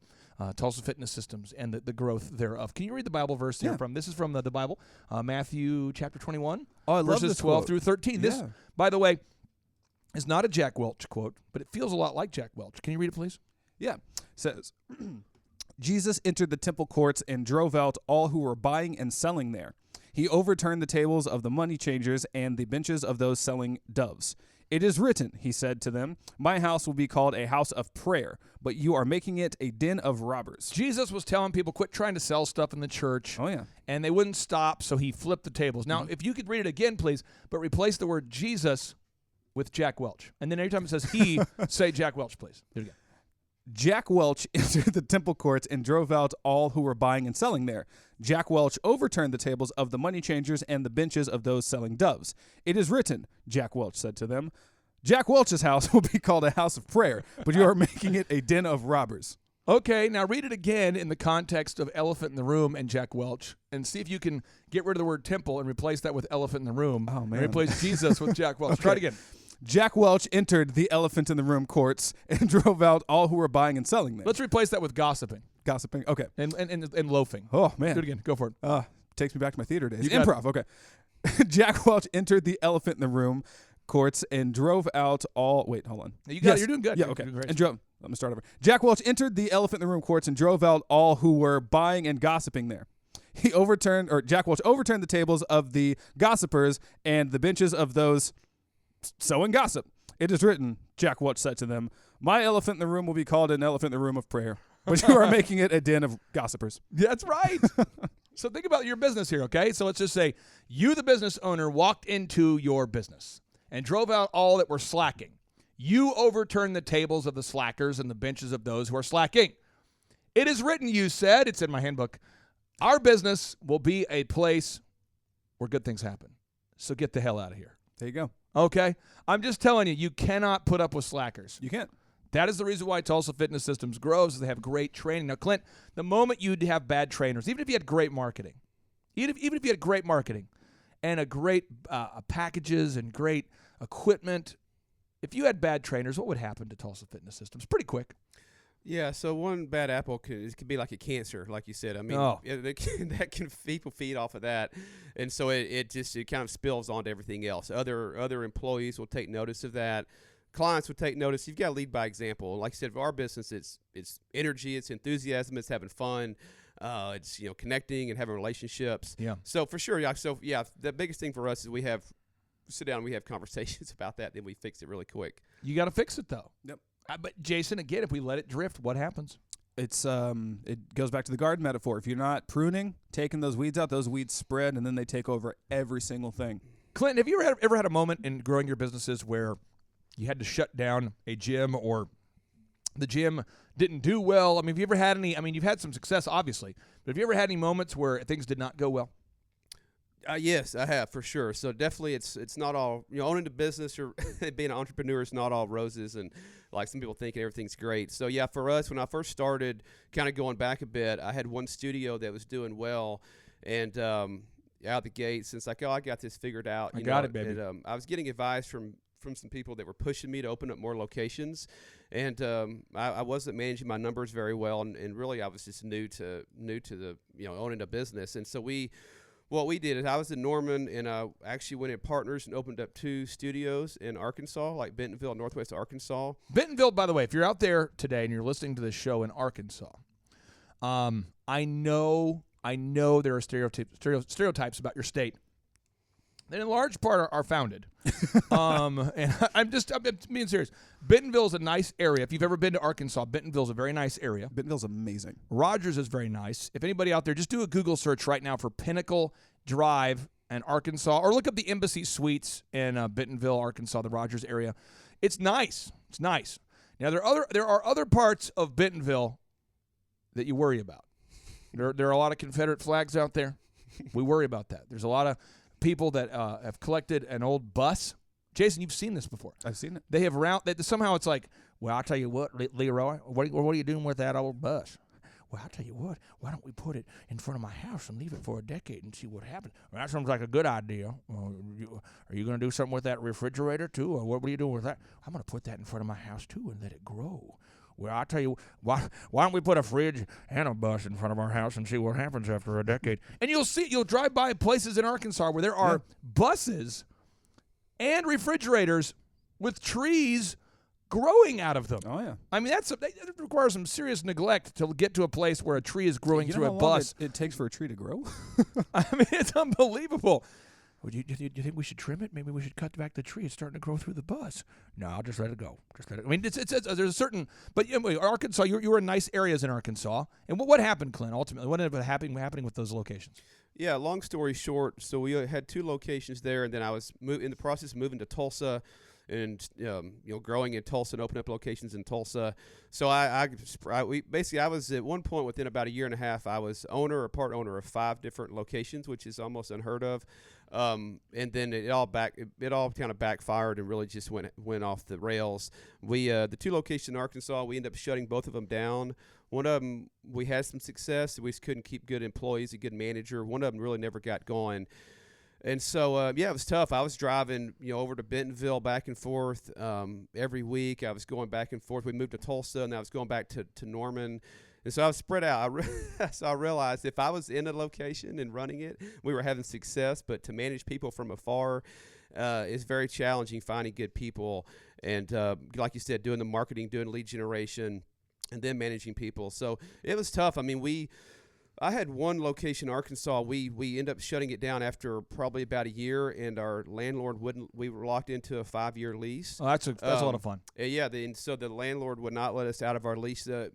Tulsa Fitness Systems and the growth thereof. Can you read the Bible verse here from? This is from the Bible, Matthew chapter 21. Oh, I love verses this 12 quote. through 13. This, by the way, is not a Jack Welch quote, but it feels a lot like Jack Welch. Can you read it, please? Yeah. It says, Jesus entered the temple courts and drove out all who were buying and selling there. He overturned the tables of the money changers and the benches of those selling doves. "It is written," he said to them, "my house will be called a house of prayer, but you are making it a den of robbers." Jesus was telling people, quit trying to sell stuff in the church. Oh, yeah. And they wouldn't stop, so he flipped the tables. Now, if you could read it again, please, but replace the word Jesus with Jack Welch. And then every time it says he, say Jack Welch, please. There you go. Jack Welch entered the temple courts and drove out all who were buying and selling there. Jack Welch overturned the tables of the money changers and the benches of those selling doves. "It is written," Jack Welch said to them, "Jack Welch's house will be called a house of prayer, but you are making it a den of robbers." Okay, now read it again in the context of elephant in the room and Jack Welch, and see if you can get rid of the word temple and replace that with elephant in the room. Oh, man. And replace Jesus with Jack Welch. Try it again. Jack Welch entered the elephant in the room courts and drove out all who were buying and selling there. Let's replace that with gossiping. Gossiping. Okay. And loafing. Oh, man. Do it again. Go for it. Takes me back to my theater days. You got Improv. Okay. Jack Welch entered the elephant in the room courts and drove out all. Wait, hold on. You got it. You're doing good. Yeah, You're okay. doing great. And drove. Let me start over. Jack Welch entered the elephant in the room courts and drove out all who were buying and gossiping there. Jack Welch overturned the tables of the gossipers and the benches of those sowing gossip. "It is written," Jack Welch said to them, "my elephant in the room will be called an elephant in the room of prayer, but you are making it a den of gossipers." That's right. So think about your business here, okay? So let's just say you, the business owner, walked into your business and drove out all that were slacking. You overturned the tables of the slackers and the benches of those who are slacking. "It is written," you said, it's in my handbook, "our business will be a place where good things happen. So get the hell out of here." There you go. Okay? I'm just telling you, you cannot put up with slackers. You can't. That is the reason why Tulsa Fitness Systems grows, is they have great training. Now, Clint, the moment you have bad trainers, even if you had great marketing, even if you had great marketing and a great packages and great equipment, if you had bad trainers, what would happen to Tulsa Fitness Systems? Pretty quick. Yeah, so one bad apple could be like a cancer, like you said. I mean, that can people feed off of that, and so it kind of spills onto everything else. Other employees will take notice of that. Clients will take notice. You've got to lead by example. Like I said, for our business, it's energy, it's enthusiasm, it's having fun, it's connecting and having relationships. Yeah. So for sure, the biggest thing for us is we sit down and we have conversations about that, then we fix it really quick. You got to fix it though. Yep. But Jason, again, if we let it drift, what happens? It's it goes back to the garden metaphor. If you're not pruning, taking those weeds out, those weeds spread, and then they take over every single thing. Clint, have you ever had a moment in growing your businesses where you had to shut down a gym, or the gym didn't do well? I mean, have you ever had any? I mean, you've had some success, obviously, but have you ever had any moments where things did not go well? Yes, I have, for sure. So definitely it's not all, owning the business or being an entrepreneur is not all roses and like some people think everything's great. So yeah, for us, when I first started, kind of going back a bit, I had one studio that was doing well, and out the gate, since I got this figured out. I got it, baby. And, I was getting advice from some people that were pushing me to open up more locations, and I wasn't managing my numbers very well, and really I was just new to the owning a business. And so what we did is I was in Norman, and I actually went in partners and opened up 2 studios in Arkansas, like Bentonville, northwest Arkansas. Bentonville, by the way, if you're out there today and you're listening to this show in Arkansas, I know there are stereotypes about your state that in large part are founded. And I'm being serious. Bentonville is a nice area. If you've ever been to Arkansas, Bentonville is a very nice area. Bentonville's amazing. Rogers is very nice. If anybody out there, just do a Google search right now for Pinnacle Drive in Arkansas, or look up the Embassy Suites in Bentonville, Arkansas, the Rogers area. It's nice. It's nice. Now, there are other parts of Bentonville that you worry about. There are a lot of Confederate flags out there. We worry about that. There's a lot of people that have collected an old bus. Jason, you've seen this before. I've seen it. They have somehow it's like, well, I'll tell you what, Leroy, what are you doing with that old bus? Well, I'll tell you what, why don't we put it in front of my house and leave it for a decade and see what happens? Well, that sounds like a good idea. Well, are you going to do something with that refrigerator too? Or what are you doing with that? I'm going to put that in front of my house too and let it grow. Well, I'll tell you, why don't we put a fridge and a bus in front of our house and see what happens after a decade? And you'll drive by places in Arkansas where there are buses and refrigerators with trees growing out of them. Oh, yeah. I mean, that requires some serious neglect to get to a place where a tree is growing through a bus. It takes for a tree to grow? I mean, it's unbelievable. do you think we should trim it? Maybe we should cut back the tree. It's starting to grow through the bus. No, I'll just let it go. Just let it. I mean, it's there's a certain. But Arkansas, you were in nice areas in Arkansas. And what happened, Clint? Ultimately, what ended up happening with those locations? Yeah, long story short, so we had 2 locations there, and then I was in the process of moving to Tulsa, and growing in Tulsa and opening up locations in Tulsa. So I was at one point within about a year and a half, I was part owner of 5 different locations, which is almost unheard of. And then it all kind of backfired and really just went off the rails. We the 2 locations in Arkansas, we ended up shutting both of them down. One of them, we had some success. We just couldn't keep good employees, a good manager. One of them really never got going. And so, it was tough. I was driving, over to Bentonville back and forth every week. I was going back and forth. We moved to Tulsa, and I was going back to Norman. And so I was spread out. So I realized if I was in a location and running it, we were having success. But to manage people from afar is very challenging, finding good people. And like you said, doing the marketing, doing lead generation, and then managing people. So it was tough. I mean, I had one location in Arkansas. We ended up shutting it down after probably about a year, and our landlord wouldn't. We were locked into a 5-year lease. Oh, that's a lot of fun. Yeah, so the landlord would not let us out of our lease. At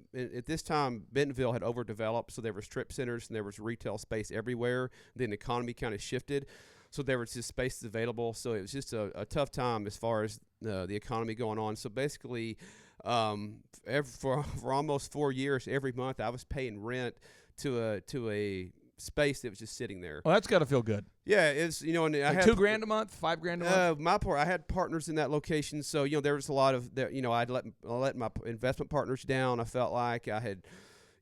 this time, Bentonville had overdeveloped, so there was strip centers and there was retail space everywhere. Then the economy kind of shifted, so there was just spaces available. So it was just a tough time as far as the economy going on. So basically, for almost 4 years, every month I was paying rent to a space that was just sitting there. Well, that's got to feel good. Yeah, it's and I had $2,000 a month, $5,000 a month. I had partners in that location, so there was a lot of that. I'd let my investment partners down. I felt like I had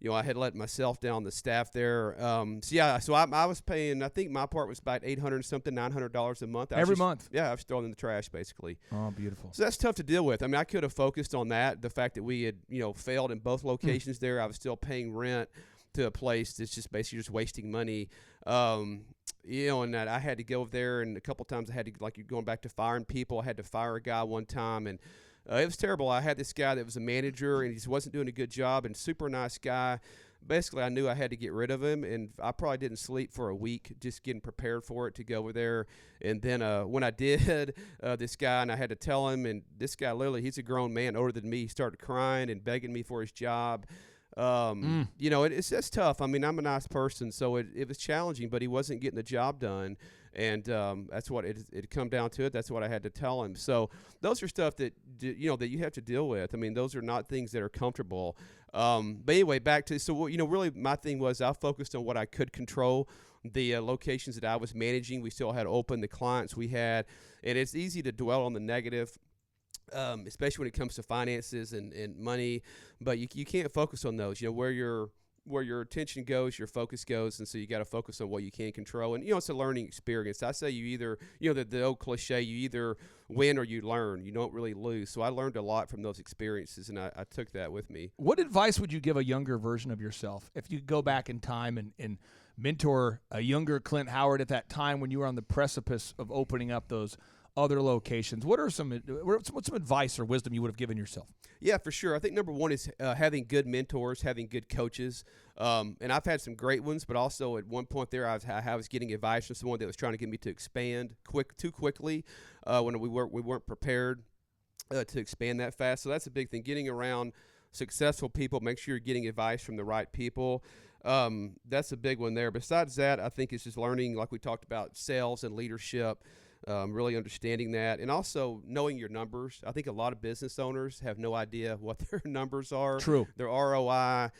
let myself down, the staff there. So I was paying. I think my part was about $900 a month. Every month. Yeah, I was throwing in the trash basically. Oh, beautiful. So that's tough to deal with. I mean, I could have focused on that. The fact that we had failed in both locations there. I was still paying rent to a place that's just basically just wasting money. And that I had to go there, and a couple times I had to, like, you're going back to firing people. I had to fire a guy one time, and it was terrible. I had this guy that was a manager, and he just wasn't doing a good job, and super nice guy. Basically, I knew I had to get rid of him, and I probably didn't sleep for a week just getting prepared for it to go over there. And then when I did, this guy, and I had to tell him, and this guy literally, he's a grown man, older than me. He started crying and begging me for his job. It's just tough. I mean, I'm a nice person, so it was challenging, but he wasn't getting the job done. And that's what it come down to. That's what I had to tell him. So those are stuff that that you have to deal with. I mean, those are not things that are comfortable. But anyway, back to really my thing was I focused on what I could control. The locations that I was managing, we still had open. The clients we had, and it's easy to dwell on the negative. Especially when it comes to finances and money, but you can't focus on those. Where your attention goes, your focus goes, and so you got to focus on what you can control. And it's a learning experience. I say you either the old cliche, you either win or you learn. You don't really lose. So I learned a lot from those experiences, and I took that with me. What advice would you give a younger version of yourself if you go back in time and mentor a younger Clint Howard at that time when you were on the precipice of opening up those other locations? What's some advice or wisdom you would have given yourself? Yeah, for sure. I think number one is having good mentors, having good coaches. And I've had some great ones, but also at one point there, I was getting advice from someone that was trying to get me to expand too quickly when we weren't prepared to expand that fast. So that's a big thing. Getting around successful people, make sure you're getting advice from the right people. That's a big one there. Besides that, I think it's just learning, like we talked about, sales and leadership. Really understanding that, and also knowing your numbers. I think a lot of business owners have no idea what their numbers are. True. Their ROI,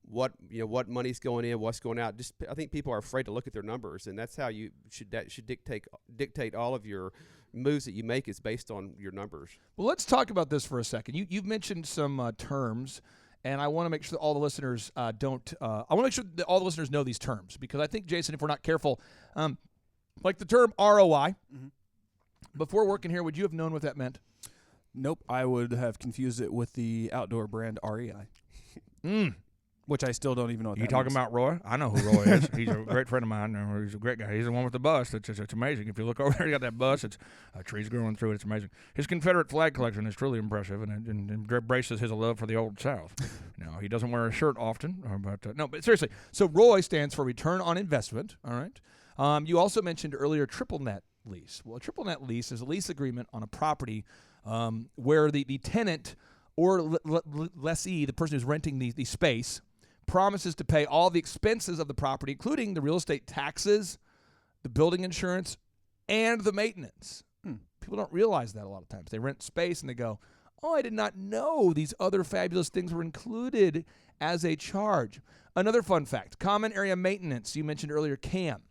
what money's going in, what's going out. I think people are afraid to look at their numbers, and that's how you should dictate all of your moves that you make is based on your numbers. Well, let's talk about this for a second. You've mentioned some terms. And I want to make sure that all the listeners I want to make sure that all the listeners know these terms, because I think, Jason, if we're not careful, like the term ROI, before working here, would you have known what that meant? Nope. I would have confused it with the outdoor brand REI, which I still don't even know what that means. You talking about Roy? I know who Roy is. He's a great friend of mine. He's a great guy. He's the one with the bus. It's amazing. If you look over there, you got that bus. It's trees growing through it. It's amazing. His Confederate flag collection is truly impressive and embraces his love for the old South. Now, he doesn't wear a shirt often, but seriously. So ROI stands for return on investment, all right? You also mentioned earlier triple net lease. Well, a triple net lease is a lease agreement on a property where the tenant or lessee, the person who's renting the space, promises to pay all the expenses of the property, including the real estate taxes, the building insurance, and the maintenance. People don't realize that a lot of times. They rent space and they go, oh, I did not know these other fabulous things were included as a charge. Another fun fact, common area maintenance. You mentioned earlier CAM.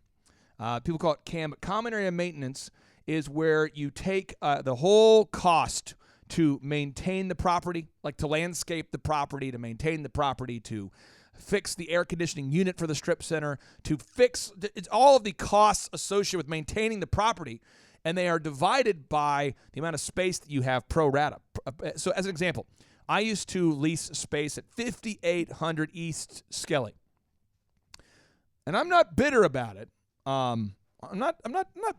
People call it CAM, but common area maintenance is where you take the whole cost to maintain the property, like to landscape the property, to maintain the property, to fix the air conditioning unit for the strip center, to fix it's all of the costs associated with maintaining the property, and they are divided by the amount of space that you have pro rata. So as an example, I used to lease space at 5800 East Skelly. And I'm not bitter about it. I'm not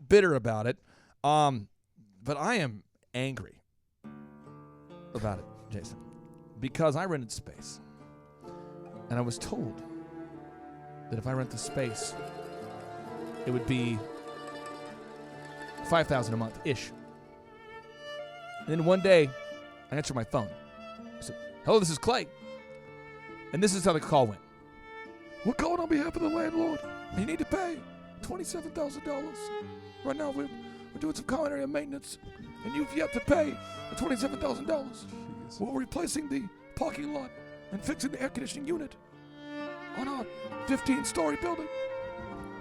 bitter about it. But I am angry about it, Jason, because I rented space. And I was told that if I rent the space, it would be $5,000 a month-ish. And then one day, I answered my phone. I said, hello, this is Clay. And this is how the call went. We're calling on behalf of the landlord. You need to pay $27,000. Right now, we're doing some common area maintenance, and you've yet to pay the $27,000. We're replacing the parking lot and fixing the air conditioning unit on our 15-story building.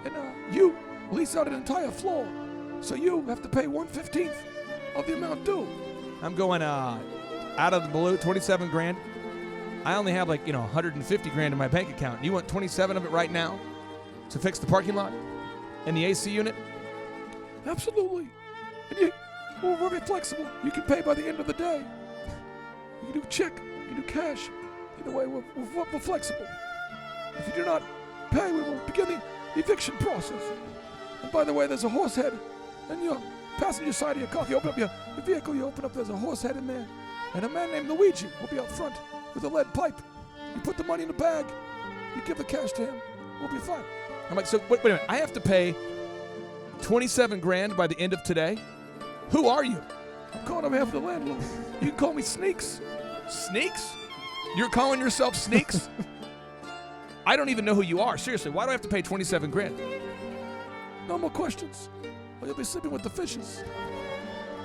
And you lease out an entire floor, so you have to pay 1/15 of the amount due. I'm going out of the blue, 27 grand. I only have 150 grand in my bank account. You want 27 of it right now to fix the parking lot and the AC unit? Absolutely. And we're very flexible. You can pay by the end of the day. You can do check. You can do cash. Either way, we're flexible. If you do not pay, we will begin the eviction process. And by the way, there's a horse head in your passenger side of your car. If you open up your vehicle, there's a horse head in there. And a man named Luigi will be out front with a lead pipe. You put the money in the bag. You give the cash to him. We'll be fine. I'm like, so wait a minute. I have to pay 27 grand by the end of today? Who are you? I'm calling on behalf of the landlord. You can call me Sneaks. Sneaks? You're calling yourself Sneaks? I don't even know who you are. Seriously, why do I have to pay 27 grand? No more questions. Or you'll be sleeping with the fishes.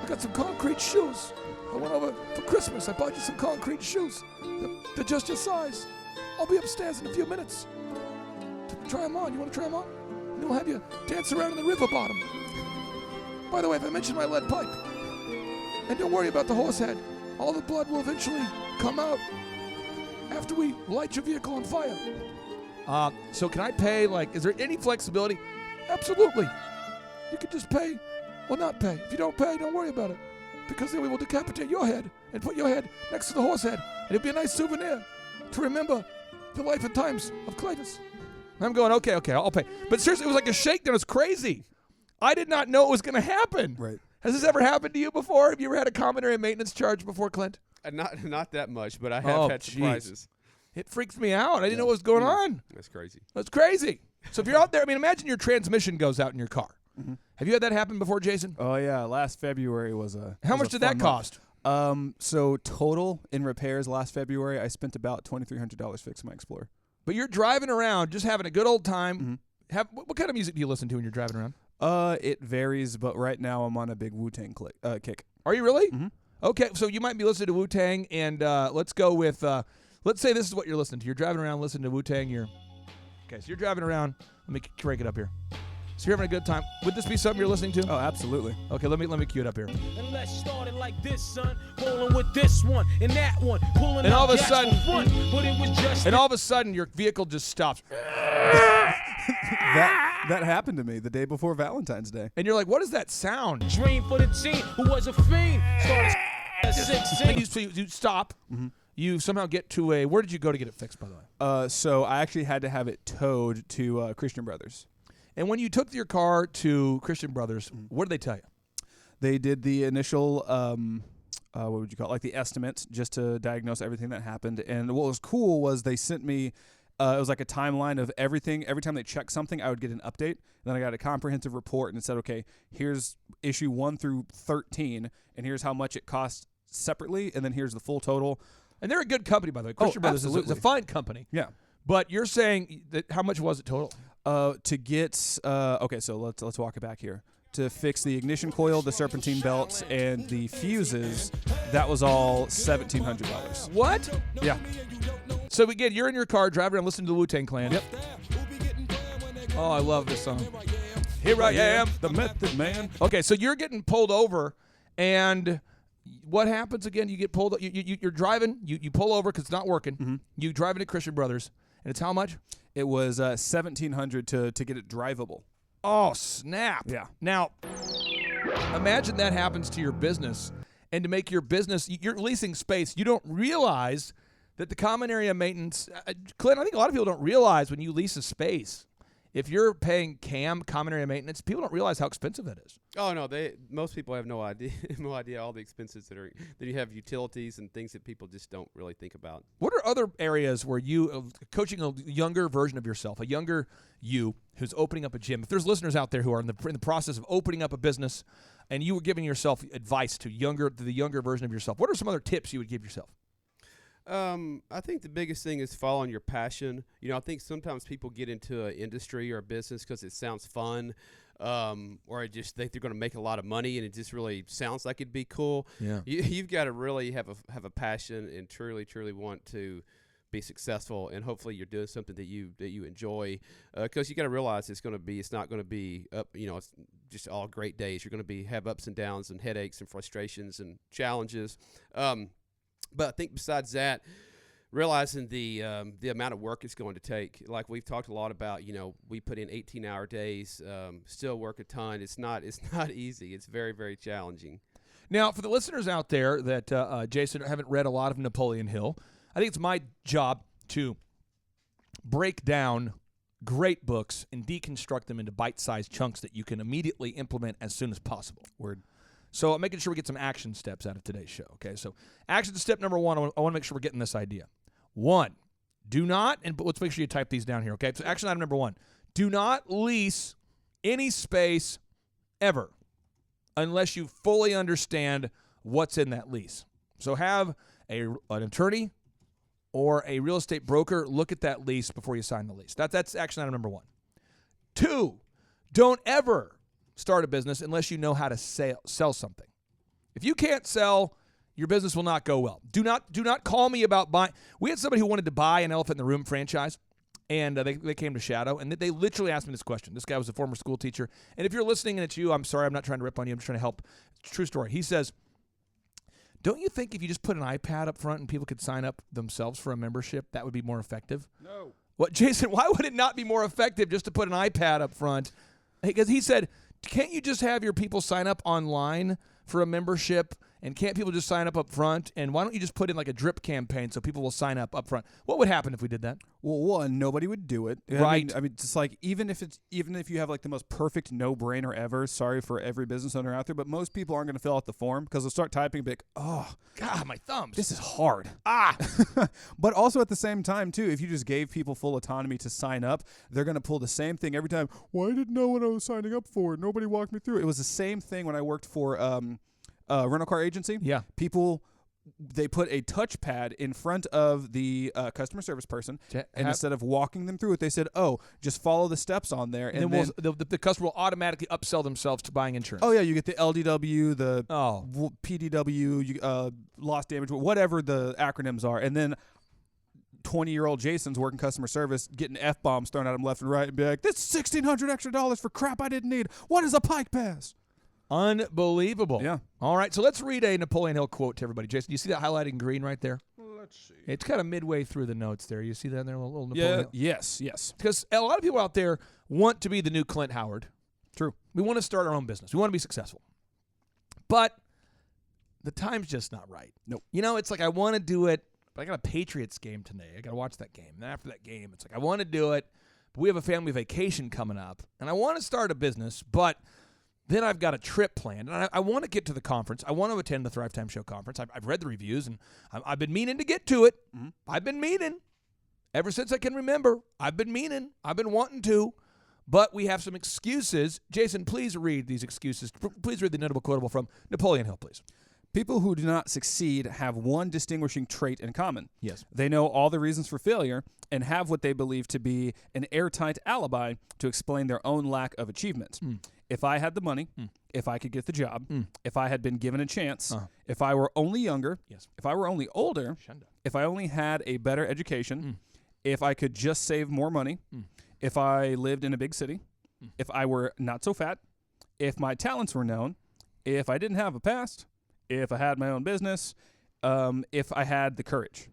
I got some concrete shoes. I went over for Christmas. I bought you some concrete shoes. They're just your size. I'll be upstairs in a few minutes to try them on. You want to try them on? And then we'll have you dance around in the river bottom. By the way, if I mention my lead pipe, and don't worry about the horse head, all the blood will eventually come out after we light your vehicle on fire. So can I pay, is there any flexibility? Absolutely. You can just pay or not pay. If you don't pay, don't worry about it. Because then we will decapitate your head and put your head next to the horse head. And it'll be a nice souvenir to remember the life and times of Cletus. I'm going, okay, I'll pay. But seriously, it was like a shakedown. It was crazy. I did not know it was going to happen. Right. Has this ever happened to you before? Have you ever had a common area maintenance charge before, Clint? Not that much, but I have had surprises. It freaks me out. I didn't know what was going on. That's crazy. That's crazy. So if you're out there, imagine your transmission goes out in your car. Mm-hmm. Have you had that happen before, Jason? Oh, yeah. Last February was How much did that cost? So total in repairs last February, I spent about $2,300 fixing my Explorer. But you're driving around, just having a good old time. Mm-hmm. What kind of music do you listen to when you're driving around? It varies, but right now I'm on a big Wu-Tang kick. Are you really? Mm-hmm. Okay, so you might be listening to Wu-Tang, and let's go with, let's say this is what you're listening to. You're driving around listening to Wu-Tang. Okay, so you're driving around. Let me crank it up here. So you're having a good time. Would this be something you're listening to? Oh, absolutely. Okay, let me cue it up here. And let's start it like this, son. Rolling with this one and that one. Pulling and all of a gas sudden, for fun, but it was just and all of a sudden, your vehicle just stops. That happened to me the day before Valentine's Day. And you're like, what is that sound? Dream for the team who was a fiend. Started at 16. You stop. Mm-hmm. You somehow get to a. Where did you go to get it fixed, by the way? So I actually had to have it towed to Christian Brothers. And when you took your car to Christian Brothers, what did they tell you? They did the initial, what would you call it, like the estimate, just to diagnose everything that happened. And what was cool was they sent me It was like a timeline of everything. Every time they checked something, I would get an update. Then I got a comprehensive report, and it said, okay, here's issue 1 through 13, and here's how much it costs separately, and then here's the full total. And they're a good company, by the way. Christian Brothers is a fine company. Yeah. But you're saying that how much was it total? To get okay, so let's walk it back here. To fix the ignition coil, the serpentine belts, and the fuses, that was all $1,700. What? Yeah. So again, you're in your car driving around listening to the Wu-Tang Clan. Yep. Oh, I love this song. Here I am, the Method Man. Okay, so you're getting pulled over, and what happens again? You get pulled. You're driving. You pull over because it's not working. Mm-hmm. You drive into Christian Brothers, and it's how much? It was $1,700 to get it drivable. Oh, snap. Yeah. Now, imagine that happens to your business, and to make your business, you're leasing space. You don't realize that the common area maintenance, Clint, I think a lot of people don't realize when you lease a space, if you're paying common area maintenance, people don't realize how expensive that is. Oh no, most people have no idea all the expenses that you have, utilities and things that people just don't really think about. What are other areas where you coaching a younger version of yourself, a younger you who's opening up a gym? If there's listeners out there who are in the process of opening up a business, and you were giving yourself advice to the younger version of yourself, what are some other tips you would give yourself? I think the biggest thing is following your passion. I think sometimes people get into an industry or a business because it sounds fun, or it just think they're going to make a lot of money, and it just really sounds like it'd be cool. Yeah, you've got to really have a passion and truly want to be successful, and hopefully you're doing something that you enjoy, because you got to realize it's not going to be up. It's just all great days. You're going to have ups and downs and headaches and frustrations and challenges. But I think besides that, realizing the amount of work it's going to take, like we've talked a lot about, we put in 18-hour days, still work a ton. It's not easy. It's very, very challenging. Now, for the listeners out there that, Jason, haven't read a lot of Napoleon Hill, I think it's my job to break down great books and deconstruct them into bite-sized chunks that you can immediately implement as soon as possible. Word. So I'm making sure we get some action steps out of today's show. Okay, so action step number 1, I want to make sure we're getting this idea. 1, do not, and let's make sure you type these down here, okay? So action item number 1, do not lease any space ever unless you fully understand what's in that lease. So have an attorney or a real estate broker look at that lease before you sign the lease. That's action item number 1. 2, don't ever start a business unless you know how to sell something. If you can't sell, your business will not go well. Do not call me about buying. We had somebody who wanted to buy an Elephant in the Room franchise, and they came to Shadow, and they literally asked me this question. This guy was a former school teacher, and if you're listening and it's you, I'm sorry, I'm not trying to rip on you. I'm just trying to help. It's a true story. He says, don't you think if you just put an iPad up front and people could sign up themselves for a membership, that would be more effective? No. What, Jason, why would it not be more effective just to put an iPad up front? Because he said, can't you just have your people sign up online for a membership, and can't people just sign up front? And why don't you just put in like a drip campaign so people will sign up front? What would happen if we did that? Well, 1, nobody would do it. Right. I mean, just like even if you have like the most perfect no-brainer ever. Sorry for every business owner out there, but most people aren't going to fill out the form because they'll start typing and be like, oh, God, my thumbs. This is hard. But also at the same time too, if you just gave people full autonomy to sign up, they're going to pull the same thing every time. Why didn't know what I was signing up for? Nobody walked me through it. It was the same thing when I worked for rental car agency. Yeah. People, they put a touchpad in front of the customer service person, and instead of walking them through it, they said, oh, just follow the steps on there. And then the customer will automatically upsell themselves to buying insurance. Oh, yeah, you get the LDW, the PDW, loss damage, whatever the acronyms are. And then 20-year-old Jason's working customer service, getting F-bombs thrown at him left and right, and be like, this is $1,600 extra for crap I didn't need. What is a pike pass? Unbelievable. Yeah. All right, so let's read a Napoleon Hill quote to everybody. Jason, you see that highlighted in green right there? Let's see. It's kind of midway through the notes there. You see that in there? A little Napoleon Hill? Yes. Because a lot of people out there want to be the new Clint Howard. True. We want to start our own business. We want to be successful. But the time's just not right. Nope. It's like I want to do it, but I got a Patriots game today. I got to watch that game. And after that game, it's like I want to do it, but we have a family vacation coming up, and I want to start a business, but then I've got a trip planned, and I want to get to the conference. I want to attend the Thrive Time Show conference. I've read the reviews, and I've been meaning to get to it. Mm-hmm. I've been meaning. Ever since I can remember, I've been meaning, I've been wanting to, but we have some excuses. Jason, please read these excuses. Please read the notable quotable from Napoleon Hill, please. People who do not succeed have one distinguishing trait in common. Yes. They know all the reasons for failure and have what they believe to be an airtight alibi to explain their own lack of achievement. If I had the money, if I could get the job, if I had been given a chance, if I were only younger, if I were only older, if I only had a better education, if I could just save more money, if I lived in a big city, if I were not so fat, if my talents were known, if I didn't have a past, if I had my own business, if I had the courage.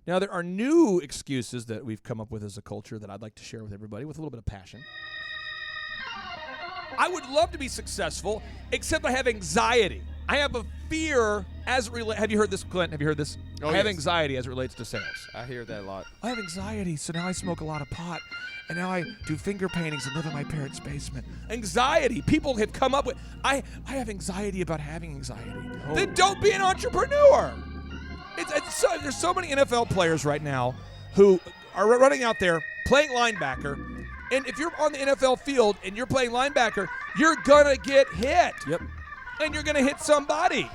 Now, there are new excuses that we've come up with as a culture that I'd like to share with everybody with a little bit of passion. I would love to be successful, except I have anxiety. I have a fear as it relates. Have you heard this, Clint? Have you heard this? Oh, I have yes. anxiety as it relates to sales. I hear that a lot. I have anxiety, so now I smoke a lot of pot, and now I do finger paintings and live in my parents' basement. Anxiety. People have come up with, I have anxiety about having anxiety. Then don't be an entrepreneur. There's so many NFL players right now who are running out there playing linebacker, and if you're on the NFL field and you're playing linebacker, you're going to get hit. Yep. And you're going to hit somebody.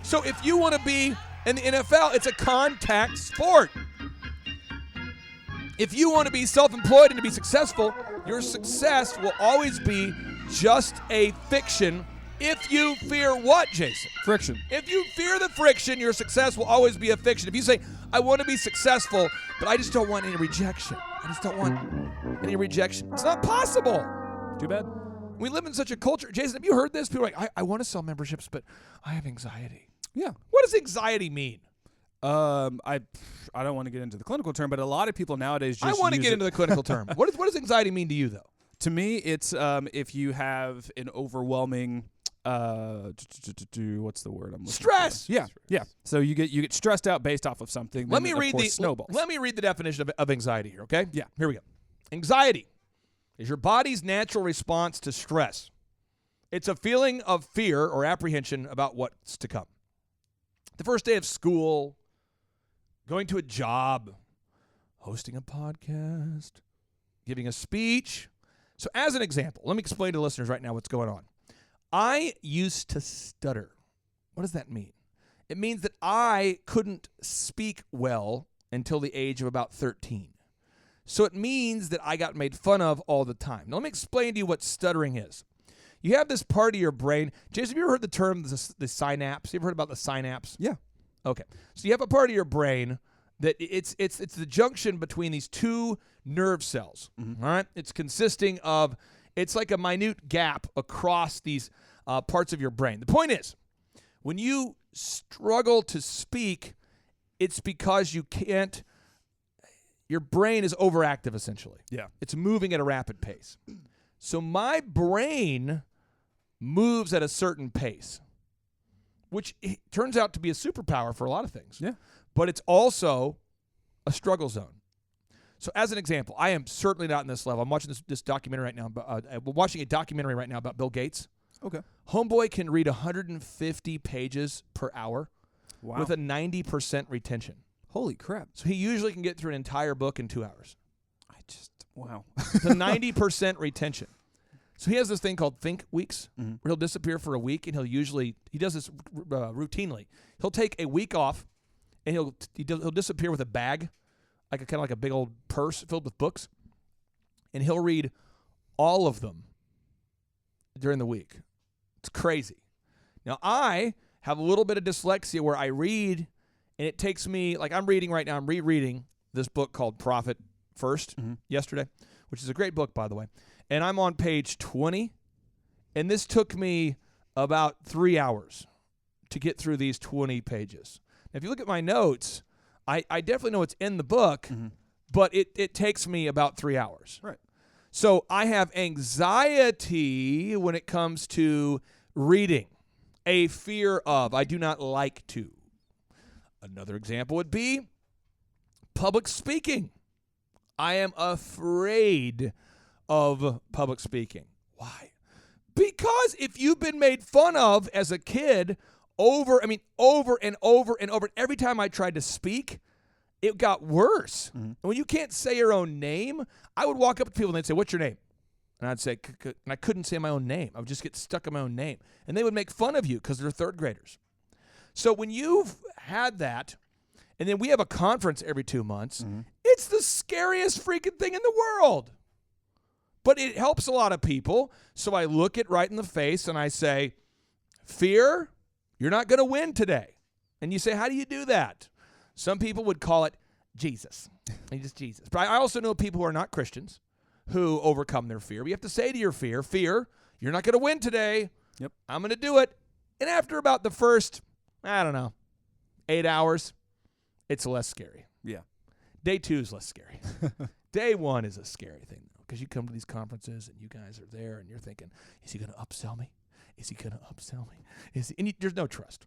So if you want to be in the NFL, it's a contact sport. If you want to be self-employed and to be successful, your success will always be just a fiction if you fear what, Jason? Friction. If you fear the friction, your success will always be a fiction. If you say, I want to be successful, but I just don't want any rejection. I just don't want any rejection. It's not possible. Too bad. We live in such a culture. Jason, have you heard this? People are like, I want to sell memberships, but I have anxiety. Yeah. What does anxiety mean? I don't want to get into the clinical term, but a lot of people nowadays just I want to use get it. into the clinical term. What does anxiety mean to you, though? To me, it's if you have an overwhelming what's the word I'm looking Stress. for? Yeah. So you get stressed out based off of something. Let then me of read course snowballs. Let me read the definition of anxiety here, okay? Yeah. Here we go. Anxiety is your body's natural response to stress. It's a feeling of fear or apprehension about what's to come. The first day of school, going to a job, hosting a podcast, giving a speech. So as an example, let me explain to listeners right now what's going on. I used to stutter. What does that mean? It means that I couldn't speak well until the age of about 13. So it means that I got made fun of all the time. Now let me explain to you what stuttering is. You have this part of your brain. Jason, have you ever heard the term the synapse? You ever heard about the synapse? Yeah. Okay. So you have a part of your brain that it's the junction between these two nerve cells. All right? It's consisting of, it's like a minute gap across these parts of your brain. The point is, when you struggle to speak, it's because you can't, your brain is overactive essentially. Yeah. It's moving at a rapid pace. So my brain moves at a certain pace, which turns out to be a superpower for a lot of things. Yeah. But it's also a struggle zone. So as an example, I am certainly not in this level. I'm watching this documentary right now. We're watching a documentary right now about Bill Gates. Okay. Homeboy can read 150 pages per hour with a 90% retention. Holy crap. So he usually can get through an entire book in 2 hours. Wow. The 90% retention. So he has this thing called Think Weeks, where he'll disappear for a week, and he does this routinely. He'll take a week off, and he'll disappear with a bag, kind of like a big old purse filled with books, and he'll read all of them during the week. It's crazy. Now, I have a little bit of dyslexia where I read, and it takes me, like I'm reading right now, I'm rereading this book called Profit First yesterday, which is a great book, by the way. And I'm on page 20, and this took me about 3 hours to get through these 20 pages. Now, if you look at my notes, I definitely know it's in the book, but it takes me about 3 hours. Right. So I have anxiety when it comes to reading, a fear of, I do not like to. Another example would be public speaking. I am afraid of public speaking. Why? Because if you've been made fun of as a kid over and over, every time I tried to speak, it got worse. And when you can't say your own name, I would walk up to people and they'd say, "What's your name?" And I'd say, and I couldn't say my own name. I would just get stuck in my own name. And they would make fun of you because they're third graders. So when you've had that, and then we have a conference every 2 months, it's the scariest freaking thing in the world. But it helps a lot of people. So I look it right in the face and I say, fear, you're not going to win today. And you say, how do you do that? Some people would call it Jesus. Just Jesus. But I also know people who are not Christians who overcome their fear. But you have to say to your fear, you're not going to win today. Yep. I'm going to do it. And after about the first, 8 hours, it's less scary. Yeah. Day 2 is less scary. Day 1 is a scary thing, though, because you come to these conferences and you guys are there and you're thinking, is he going to upsell me? Is he going to upsell me? There's no trust.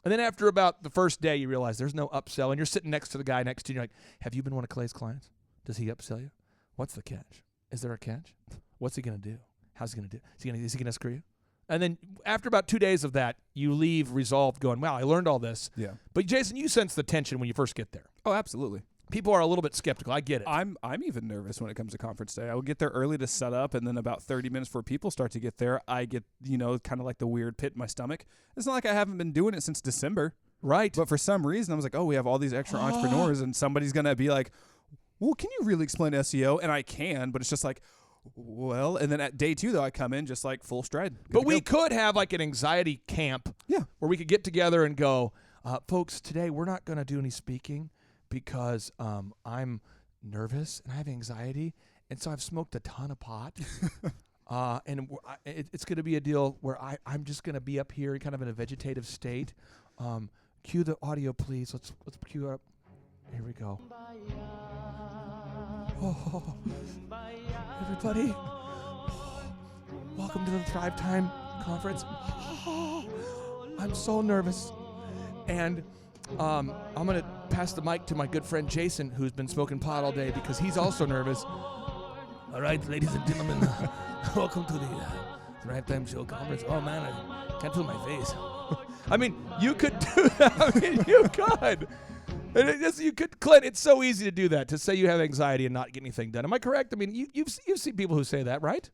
And then after about the first day, you realize there's no upsell, and you're sitting next to the guy next to you, and you're like, have you been one of Clay's clients? Does he upsell you? What's the catch? Is there a catch? What's he going to do? How's he going to do? Is he going to screw you? And then after about 2 days of that, you leave resolved going, wow, I learned all this. Yeah. But Jason, you sense the tension when you first get there. Oh, absolutely. People are a little bit skeptical. I get it. I'm even nervous when it comes to conference day. I will get there early to set up, and then about 30 minutes before people start to get there, I get, kind of like the weird pit in my stomach. It's not like I haven't been doing it since December. Right. But for some reason, I was like, oh, we have all these extra entrepreneurs, and somebody's going to be like, well, can you really explain SEO? And I can, but it's just like, well, and then at day 2, though, I come in just like full stride. But we could have like an anxiety camp where we could get together and go, folks, today we're not going to do any speaking because I'm nervous and I have anxiety. And so I've smoked a ton of pot. And it's going to be a deal where I'm just going to be up here kind of in a vegetative state. Cue the audio, please. Let's cue up. Here we go. Oh, everybody, welcome to the Thrive Time Conference. I'm so nervous. And I'm going to pass the mic to my good friend Jason, who's been smoking pot all day because he's also nervous. All right, ladies and gentlemen, welcome to the Thrive Time Show Conference. Oh, man, I can't feel my face. I mean, you could do that. I mean, you could. Clint, it's so easy to do that, to say you have anxiety and not get anything done. Am I correct? I mean, you've seen people who say that, right?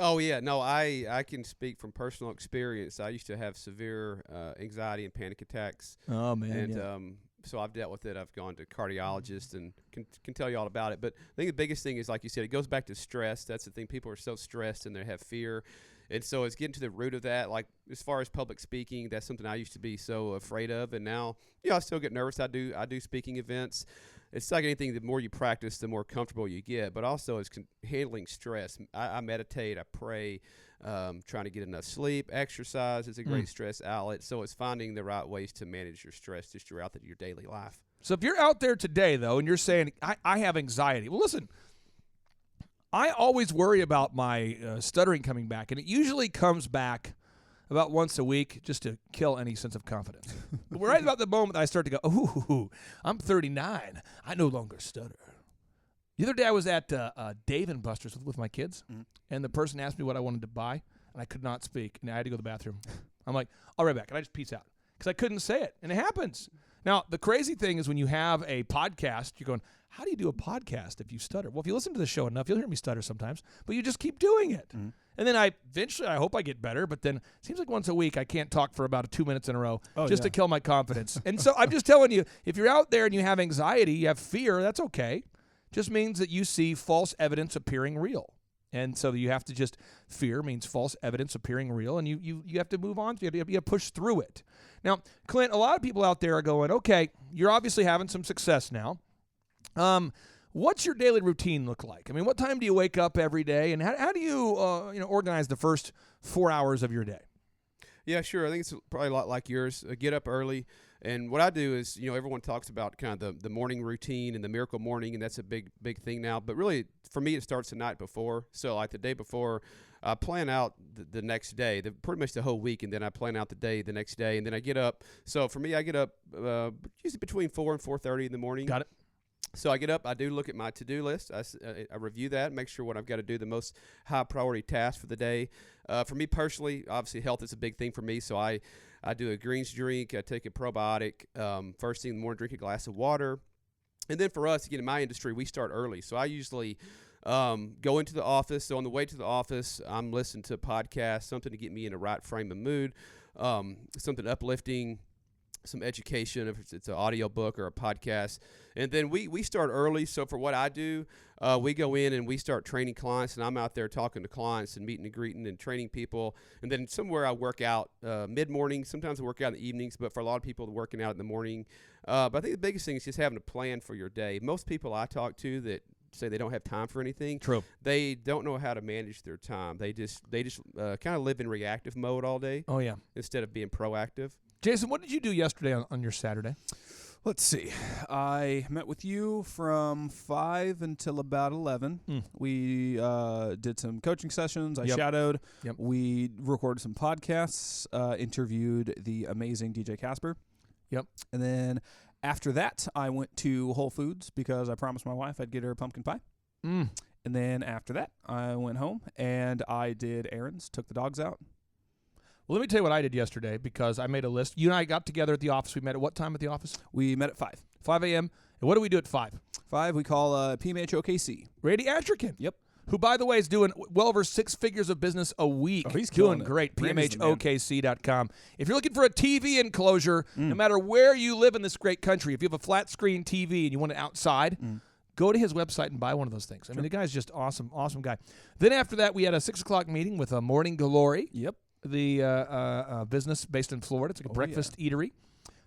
Oh, yeah. No, I can speak from personal experience. I used to have severe anxiety and panic attacks. Oh, man. And so I've dealt with it. I've gone to cardiologists and can tell you all about it. But I think the biggest thing is, like you said, it goes back to stress. That's the thing. People are so stressed and they have fear. And so it's getting to the root of that. Like, as far as public speaking, that's something I used to be so afraid of. And now, I still get nervous. I do speaking events. It's like anything, the more you practice, the more comfortable you get. But also it's handling stress. I meditate. I pray, trying to get enough sleep. Exercise is a great stress outlet. So it's finding the right ways to manage your stress just throughout your daily life. So if you're out there today, though, and you're saying, I have anxiety. Well, listen. I always worry about my stuttering coming back, and it usually comes back about once a week just to kill any sense of confidence. But right about the moment that I start to go, ooh, I'm 39. I no longer stutter. The other day I was at Dave & Buster's with my kids, and the person asked me what I wanted to buy, and I could not speak, and I had to go to the bathroom. I'm like, I'll be right back, and I just peace out because I couldn't say it, and it happens. Now, the crazy thing is when you have a podcast, you're going, how do you do a podcast if you stutter? Well, if you listen to the show enough, you'll hear me stutter sometimes, but you just keep doing it. And then eventually I hope I get better, but then it seems like once a week I can't talk for about 2 minutes in a row to kill my confidence. And so I'm just telling you, if you're out there and you have anxiety, you have fear, that's okay. Just means that you see false evidence appearing real. And so you have to just, fear means false evidence appearing real, and you have to move on. You have to push through it. Now, Clint, a lot of people out there are going, okay, you're obviously having some success now. What's your daily routine look like? I mean, what time do you wake up every day, and how do you organize the first 4 hours of your day? Yeah, sure. I think it's probably a lot like yours. Get up early. And what I do is, everyone talks about kind of the morning routine and the miracle morning, and that's a big thing now. But really, for me, it starts the night before. So like the day before, I plan out the next day, pretty much the whole week, and then I plan out the day the next day, and then I get up. So for me, I get up usually between 4 and 4:30 in the morning. Got it. So I get up, I do look at my to-do list. I review that, make sure what I've got to do, the most high-priority task for the day. For me personally, obviously health is a big thing for me, so I do a greens drink. I take a probiotic. First thing in the morning, drink a glass of water. And then for us, again, in my industry, we start early. So I usually go into the office. So on the way to the office, I'm listening to a podcast, something to get me in the right frame of mood, something uplifting, some education, if it's an audio book or a podcast. And then we start early. So for what I do, we go in and we start training clients, and I'm out there talking to clients and meeting and greeting and training people. And then somewhere I work out mid-morning. Sometimes I work out in the evenings, but for a lot of people, working out in the morning. But I think the biggest thing is just having a plan for your day. Most people I talk to that say they don't have time for anything. True. They don't know how to manage their time. They just kind of live in reactive mode all day. Oh, yeah. Instead of being proactive. Jason, what did you do yesterday on your Saturday? Let's see. I met with you from 5 until about 11. We did some coaching sessions. I shadowed. We recorded some podcasts, interviewed the amazing DJ Casper. Yep. And then after that, I went to Whole Foods because I promised my wife I'd get her pumpkin pie. And then after that, I went home and I did errands, took the dogs out. Well, let me tell you what I did yesterday because I made a list. You and I got together at the office. We met at what time at the office? We met at 5. 5 a.m. And what do we do at 5? 5, we call PMH OKC. Randy Atrican. Yep. Who, by the way, is doing well over 6 figures of business a week. Oh, he's doing killing it. great. Randy's the man. PMHOKC.com. If you're looking for a TV enclosure, no matter where you live in this great country, if you have a flat screen TV and you want it outside, go to his website and buy one of those things. I mean, the guy's just awesome, awesome guy. Then after that, we had a 6 o'clock meeting with Morning Glory. Yep. The business based in Florida. It's like a breakfast eatery.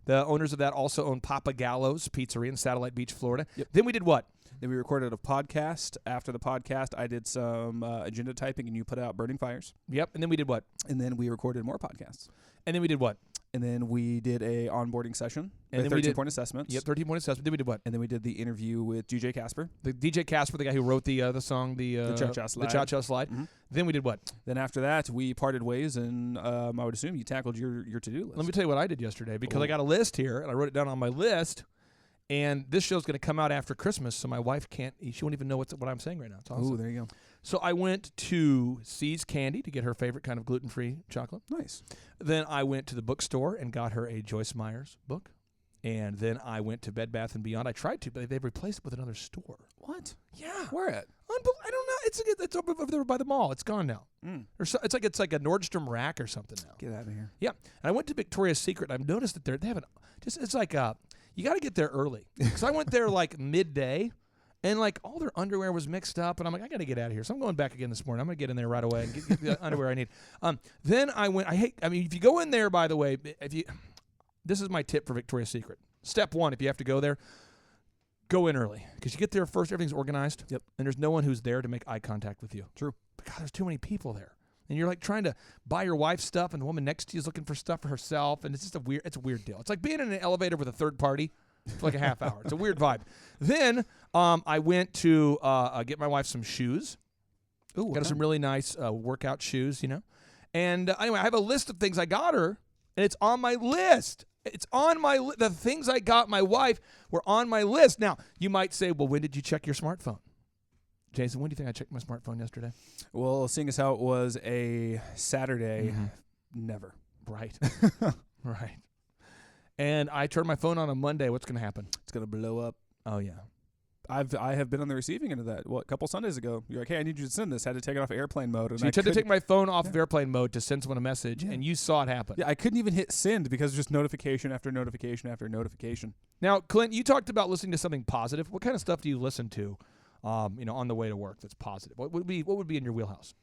The owners of that also own Papa Gallo's Pizzeria in Satellite Beach, Florida. Yep. Then we did what? Then we recorded a podcast. After the podcast, I did some agenda typing, and you put out Burning Fires. Yep. And then we did what? And then we recorded more podcasts. And then we did what? And then we did a onboarding session. And then 13-point assessments. Yep, 13-point assessment. Then we did what? And then we did the interview with DJ Casper. The DJ Casper, the guy who wrote the song, the Cha-Cha Slide. The Cha-Cha Slide. Then we did what? Then after that, we parted ways, and I would assume you tackled your to-do list. Let me tell you what I did yesterday, because I got a list here, and I wrote it down on my list, and this show's going to come out after Christmas, so my wife she won't even know what I'm saying right now. It's awesome. Ooh, there you go. So I went to C's Candy to get her favorite kind of gluten-free chocolate. Nice. Then I went to the bookstore and got her a Joyce Meyer's book. And then I went to Bed Bath & Beyond. I tried to, but they've replaced it with another store. What? Yeah. Where at? I don't know. It's over there by the mall. It's gone now. It's like a Nordstrom Rack or something now. Get out of here. Yeah. And I went to Victoria's Secret. I've noticed that they haven't it's like you got to get there early. Because I went there like midday. And, like, all their underwear was mixed up. And I'm like, I got to get out of here. So I'm going back again this morning. I'm going to get in there right away and get the underwear I need. Then I went, if you go in there, by the way, this is my tip for Victoria's Secret. Step 1, if you have to go there, go in early. Because you get there first, everything's organized. Yep. And there's no one who's there to make eye contact with you. True. But, God, there's too many people there. And you're, like, trying to buy your wife stuff, and the woman next to you is looking for stuff for herself. And it's just a weird deal. It's like being in an elevator with a third party. For like a half hour. It's a weird vibe. Then I went to get my wife some shoes. Ooh, got her some really nice workout shoes, And anyway, I have a list of things I got her, and it's on my list. It's on my the things I got my wife were on my list. Now, you might say, well, when did you check your smartphone? Jason, when do you think I checked my smartphone yesterday? Well, seeing as how it was a Saturday, never. Right. Right. And I turned my phone on Monday. What's going to happen? It's going to blow up. Oh, yeah. I have been on the receiving end of that. A couple Sundays ago, you're like, hey, I need you to send this. Had to take it off airplane mode. And so you had to take my phone off of airplane mode to send someone a message, and you saw it happen. Yeah, I couldn't even hit send because just notification after notification after notification. Now, Clint, you talked about listening to something positive. What kind of stuff do you listen to, on the way to work that's positive? What would be in your wheelhouse?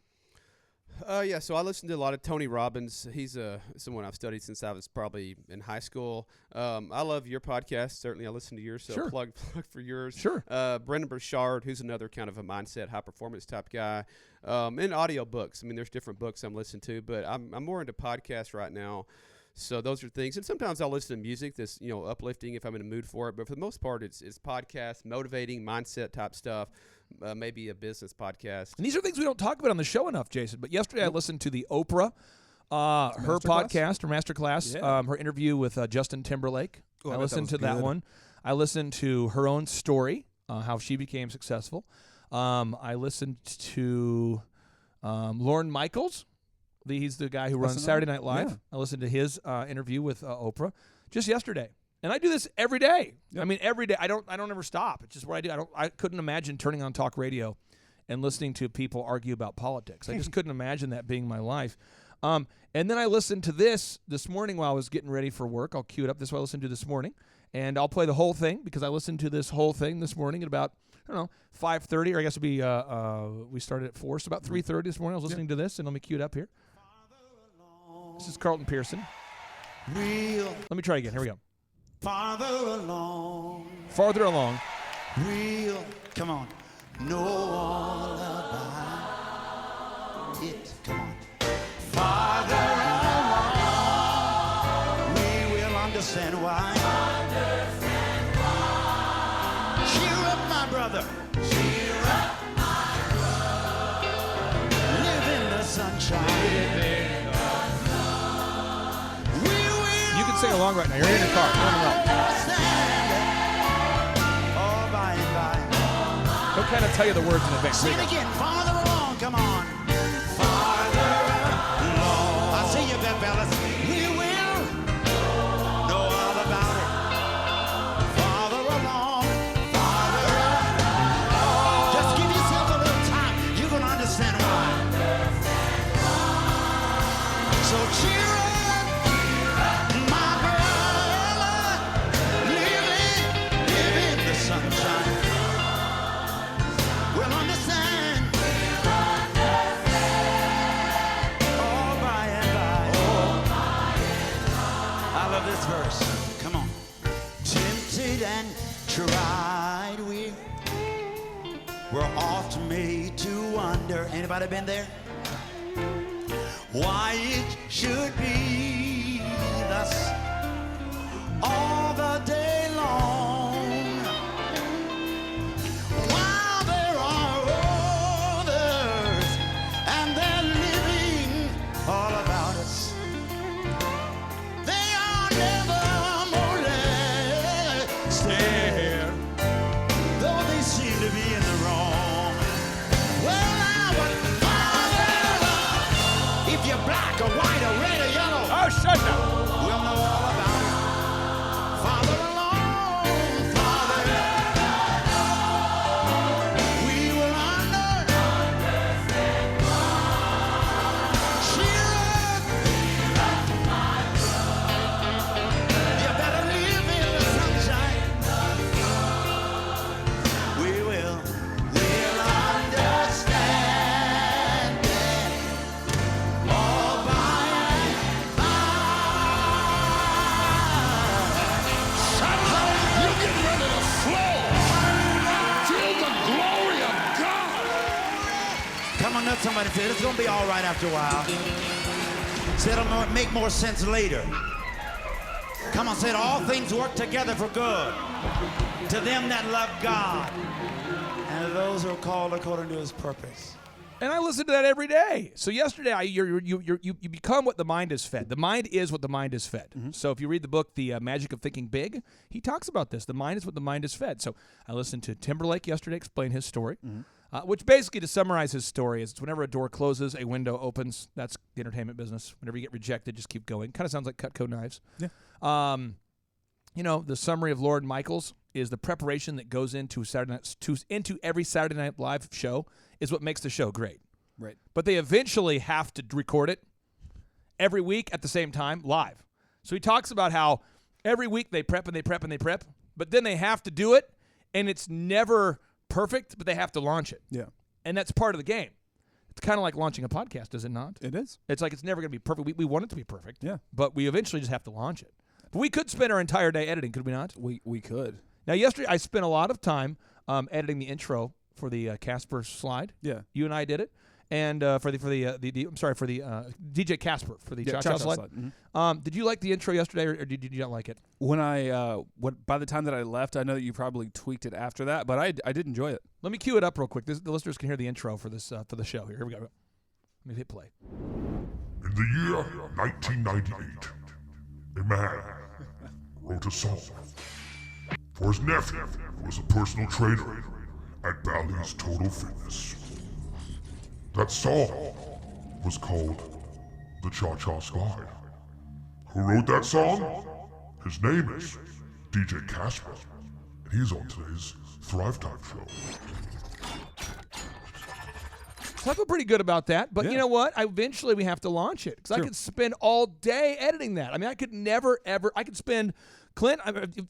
So I listen to a lot of Tony Robbins. He's someone I've studied since I was probably in high school. I love your podcast. Certainly, I listen to yours, so sure. plug for yours. Sure. Brendan Burchard, who's another kind of a mindset, high-performance type guy. And audio books. I mean, there's different books I'm listening to, but I'm more into podcasts right now. So those are things. And sometimes I'll listen to music that's, uplifting if I'm in a mood for it. But for the most part, it's podcasts, motivating, mindset type stuff. Maybe a business podcast. And these are things we don't talk about on the show enough, Jason. But yesterday I listened to the Oprah, her podcast, her masterclass, her interview with Justin Timberlake. I listened to that one. I listened to her own story, how she became successful. I listened to Lorne Michaels. He's the guy who runs Saturday Night Live. Yeah. I listened to his interview with Oprah just yesterday. And I do this every day. I mean, every day. I don't ever stop. It's just what I do. I couldn't imagine turning on talk radio and listening to people argue about politics. I just couldn't imagine that being my life. And then I listened to this morning while I was getting ready for work. I'll cue it up. This is what I listened to this morning. And I'll play the whole thing because I listened to this whole thing this morning at about, 5:30, or I guess it'd be, we started at 4, so about 3:30 this morning. I was listening to this, and let me cue it up here. This is Carlton Pearson. Let me try again. Here we go. Farther along. We'll, come on, know all about it. Come on. Farther along, we will understand why. Cheer up, my brother. Cheer up, my brother. Live in the sunshine. You can sing along right now. You're in the car. He'll kind of tell you the words in advance. Sing it again. Farther along. Come on. Farther along. I see you, big fellas. We will know all about it. Farther along. Farther along. Just give yourself a little time. You're going to understand why. So cheer up. This verse, come on. Tempted and tried, we're oft made to wonder. Anybody been there? Why it should be thus all the day long, while there are others and they're living all about us. Black or white or red or yellow. Oh, shut up. We'll know all about it. Farther along, farther. We will understand. Cheer up. You better live in the sunshine. We will understand. Somebody said it's going to be all right after a while. Say it'll make more sense later. Come on, say it. All things work together for good to them that love God and to those who are called according to His purpose. And I listen to that every day. So yesterday, you become what the mind is fed. The mind is what the mind is fed. Mm-hmm. So if you read the book, The Magic of Thinking Big, he talks about this. The mind is what the mind is fed. So I listened to Timberlake yesterday explain his story. Mm-hmm. Which basically, to summarize his story, is whenever a door closes, a window opens. That's the entertainment business. Whenever you get rejected, just keep going. Kind of sounds like Cutco knives. Yeah. The summary of Lord Michaels is the preparation that goes into into every Saturday Night Live show is what makes the show great. Right. But they eventually have to record it every week at the same time live. So he talks about how every week they prep and they prep and they prep, but then they have to do it, and it's never perfect, but they have to launch it. Yeah. And that's part of the game. It's kind of like launching a podcast, is it not? It is. It's like it's never going to be perfect. We want it to be perfect. Yeah. But we eventually just have to launch it. But we could spend our entire day editing, could we not? We could. Now, yesterday I spent a lot of time editing the intro for the Casper slide. Yeah. You and I did it. And for the DJ Casper for the Cha-Cha slide. Mm-hmm. Did you like the intro yesterday, or did you not like it? By the time that I left, I know that you probably tweaked it after that, but I did enjoy it. Let me cue it up real quick. The listeners can hear the intro for this for the show. Here we go. Let me hit play. In the year 1998, a man wrote a song for his nephew, who was a personal trainer at Bally's Total Fitness. That song was called The Cha-Cha Slide. Who wrote that song? His name is DJ Casper, and he's on today's Thrive Time show. So I feel pretty good about that. But you know what? Eventually we have to launch it because I could spend all day editing that. I mean, I could never, ever, I could spend, Clint,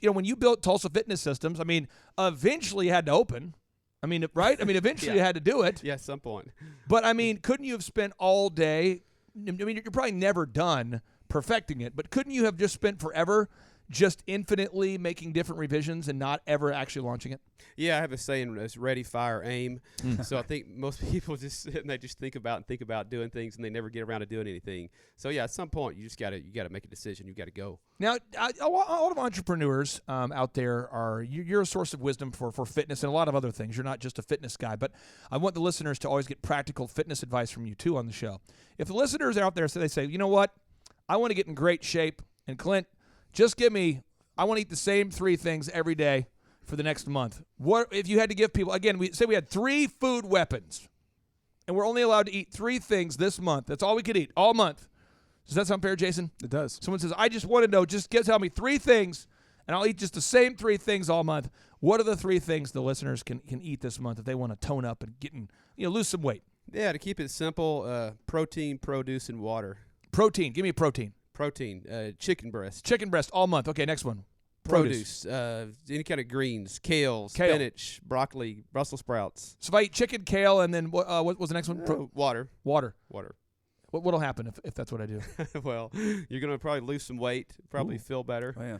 when you built Tulsa Fitness Systems, I mean, eventually you had to open. I mean, right? I mean, eventually you had to do it. Yeah, at some point. But, I mean, couldn't you have spent all day? I mean, you're probably never done perfecting it, but couldn't you have just spent forever just infinitely making different revisions and not ever actually launching it? Yeah, I have a saying, it's ready, fire, aim. So I think most people just sit and they just think about doing things and they never get around to doing anything. So yeah, at some point you just got to make a decision. You got to go. Now, a lot of entrepreneurs out there you're a source of wisdom for fitness and a lot of other things. You're not just a fitness guy, but I want the listeners to always get practical fitness advice from you too on the show. If the listeners out there say, you know what, I want to get in great shape, and Clint, just I want to eat the same 3 things every day for the next month. What if you had to give people, again, we had 3 food weapons, and we're only allowed to eat 3 things this month. That's all we could eat all month. Does that sound fair, Jason? It does. Someone says, I just want to know, tell me 3 things, and I'll eat just the same 3 things all month. What are the 3 things the listeners can eat this month if they want to tone up and lose some weight? Yeah, to keep it simple, protein, produce, and water. Protein. Give me a protein. Protein, chicken breast. Chicken breast all month. Okay, next one. Produce, any kind of greens, kale, spinach, broccoli, Brussels sprouts. So if I eat chicken, kale, and then what was the next one? Water. Water. Water. What'll happen if that's what I do? Well, you're going to probably lose some weight, probably feel better. Oh, yeah.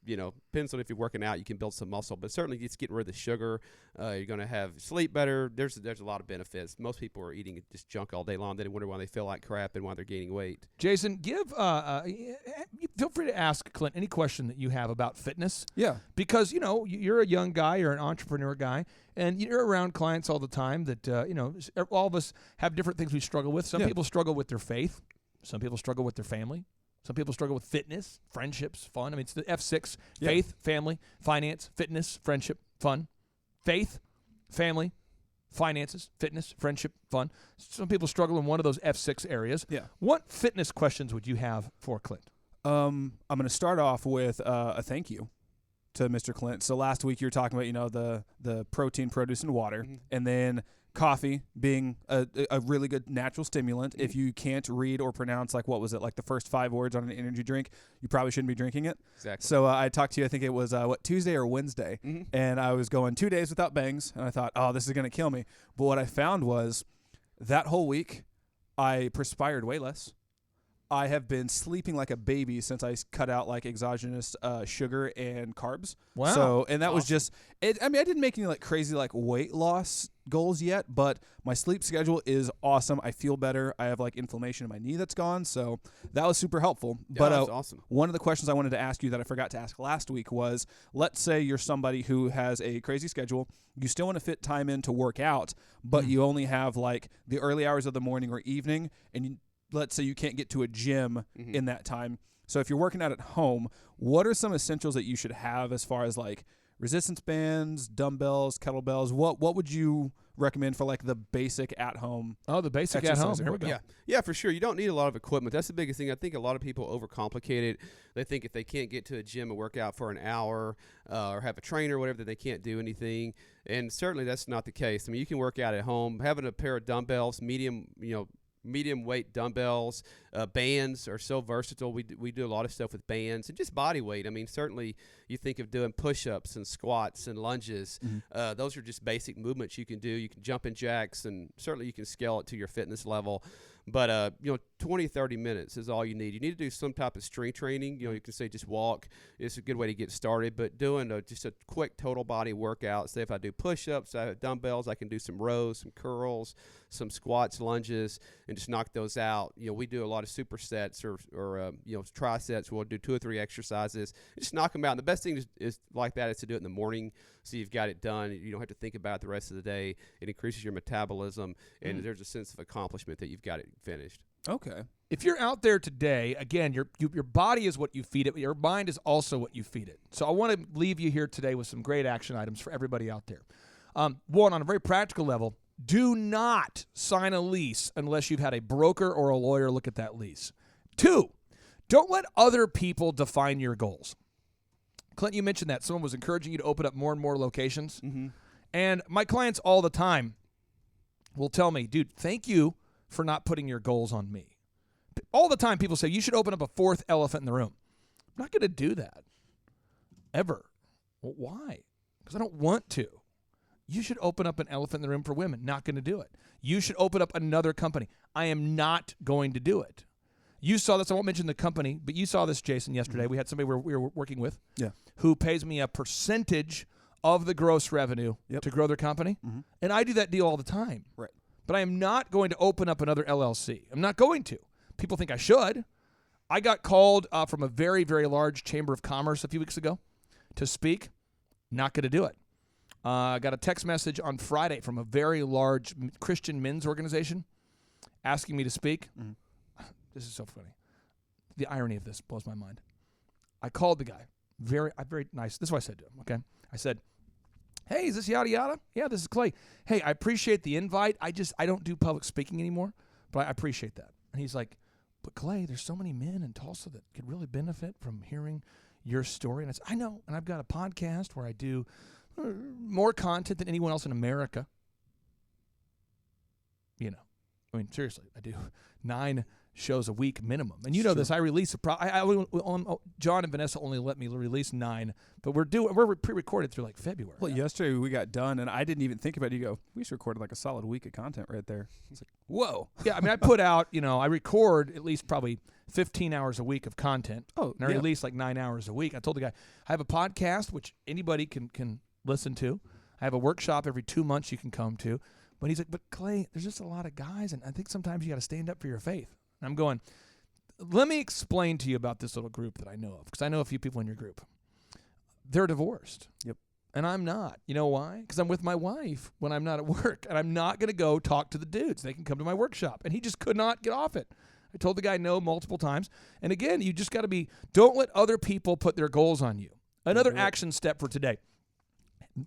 Depends on if you're working out, you can build some muscle, but certainly it's getting rid of the sugar. You're going to have sleep better. There's a lot of benefits. Most people are eating just junk all day long. They wonder why they feel like crap and why they're gaining weight. Jason, feel free to ask Clint any question that you have about fitness. Yeah. Because, you're a young guy, you're an entrepreneur guy, and you're around clients all the time that, all of us have different things we struggle with. Some people struggle with their faith. Some people struggle with their family. Some people struggle with fitness, friendships, fun. I mean, it's the F6, faith, family, finance, fitness, friendship, fun. Faith, family, finances, fitness, friendship, fun. Some people struggle in one of those F6 areas. Yeah. What fitness questions would you have for Clint? I'm going to start off with a thank you to Mr. Clint. So last week you were talking about, the protein, produce, and water, and then coffee being a really good natural stimulant. If you can't read or pronounce, like the first 5 words on an energy drink, you probably shouldn't be drinking it. Exactly. So I talked to you, I think it was, Tuesday or Wednesday, and I was going 2 days without bangs, and I thought, oh, this is going to kill me. But what I found was that whole week, I perspired way less. I have been sleeping like a baby since I cut out exogenous sugar and carbs. Wow. So, and that was just it. I mean, I didn't make any crazy weight loss goals yet, but my sleep schedule is awesome. I feel better. I have inflammation in my knee that's gone. So that was super helpful. Yeah, but that was awesome. One of the questions I wanted to ask you that I forgot to ask last week was, let's say you're somebody who has a crazy schedule. You still want to fit time in to work out, but you only have the early hours of the morning or evening, and let's say you can't get to a gym in that time. So if you're working out at home, what are some essentials that you should have as far as resistance bands, dumbbells, kettlebells? What would you recommend for the basic at home? Oh, the basic at home. There we go. Yeah, for sure. You don't need a lot of equipment. That's the biggest thing. I think a lot of people overcomplicate it. They think if they can't get to a gym and work out for an hour or have a trainer or whatever, that they can't do anything. And certainly that's not the case. I mean, you can work out at home. Having a pair of dumbbells, medium weight dumbbells, bands are so versatile. We do a lot of stuff with bands and just body weight. I mean, certainly you think of doing push-ups and squats and lunges. Those are just basic movements you can do. You can jump in jacks, and certainly you can scale it to your fitness level. But 20, 30 minutes is all you need. You need to do some type of strength training. You can say just walk. It's a good way to get started. But doing just a quick total body workout. Say if I do push-ups, I have dumbbells, I can do some rows, some curls, some squats, lunges, and just knock those out. We do a lot of supersets or trisets. We'll do 2 or 3 exercises. Just knock them out. And the best thing is like that is to do it in the morning, so you've got it done. You don't have to think about it the rest of the day. It increases your metabolism, and there's a sense of accomplishment that you've got it finished. Okay. If you're out there today, again, your body is what you feed it, but your mind is also what you feed it. So I want to leave you here today with some great action items for everybody out there. One, on a very practical level, do not sign a lease unless you've had a broker or a lawyer look at that lease. 2, don't let other people define your goals. Clint, you mentioned that someone was encouraging you to open up more and more locations. Mm-hmm. And my clients all the time will tell me, dude, thank you for not putting your goals on me. All the time people say, you should open up a fourth elephant in the room. I'm not going to do that. Ever. Well, why? Because I don't want to. You should open up an elephant in the room for women. Not going to do it. You should open up another company. I am not going to do it. You saw this. I won't mention the company, but you saw this, Jason, yesterday. We had somebody we were working with who pays me a percentage of the gross revenue to grow their company. And I do that deal all the time. Right. But I am not going to open up another LLC. I'm not going to. People think I should. I got called from a very, very large chamber of commerce a few weeks ago to speak. Not going to do it. I got a text message on Friday from a very large Christian men's organization asking me to speak. This is so funny. The irony of this blows my mind. I called the guy. Very nice. This is what I said to him, okay? I said, hey, is this yada yada? Yeah, this is Clay. Hey, I appreciate the invite. I don't do public speaking anymore, but I appreciate that. And he's like, but Clay, there's so many men in Tulsa that could really benefit from hearing your story. And I said, I know. And I've got a podcast where I do more content than anyone else in America. You know, I mean, seriously, I do 9 shows a week minimum. And you know this, I release John and Vanessa only let me release 9, but we're pre-recorded through like February. Well, yesterday we got done, and I didn't even think about it. You go, we just recorded like a solid week of content right there. It's like, whoa. Yeah, I mean, I put out, I record at least probably 15 hours a week of content. Oh, and I release like 9 hours a week. I told the guy, I have a podcast, which anybody can listen to. I have a workshop every 2 months you can come to. But he's like, but Clay, there's just a lot of guys, and I think sometimes you got to stand up for your faith. And I'm going, let me explain to you about this little group that I know of, because I know a few people in your group. They're divorced. Yep. And I'm not. You know why? Because I'm with my wife when I'm not at work, and I'm not going to go talk to the dudes. They can come to my workshop. And he just could not get off it. I told the guy no multiple times. And again, you just got to don't let other people put their goals on you. Another action step for today.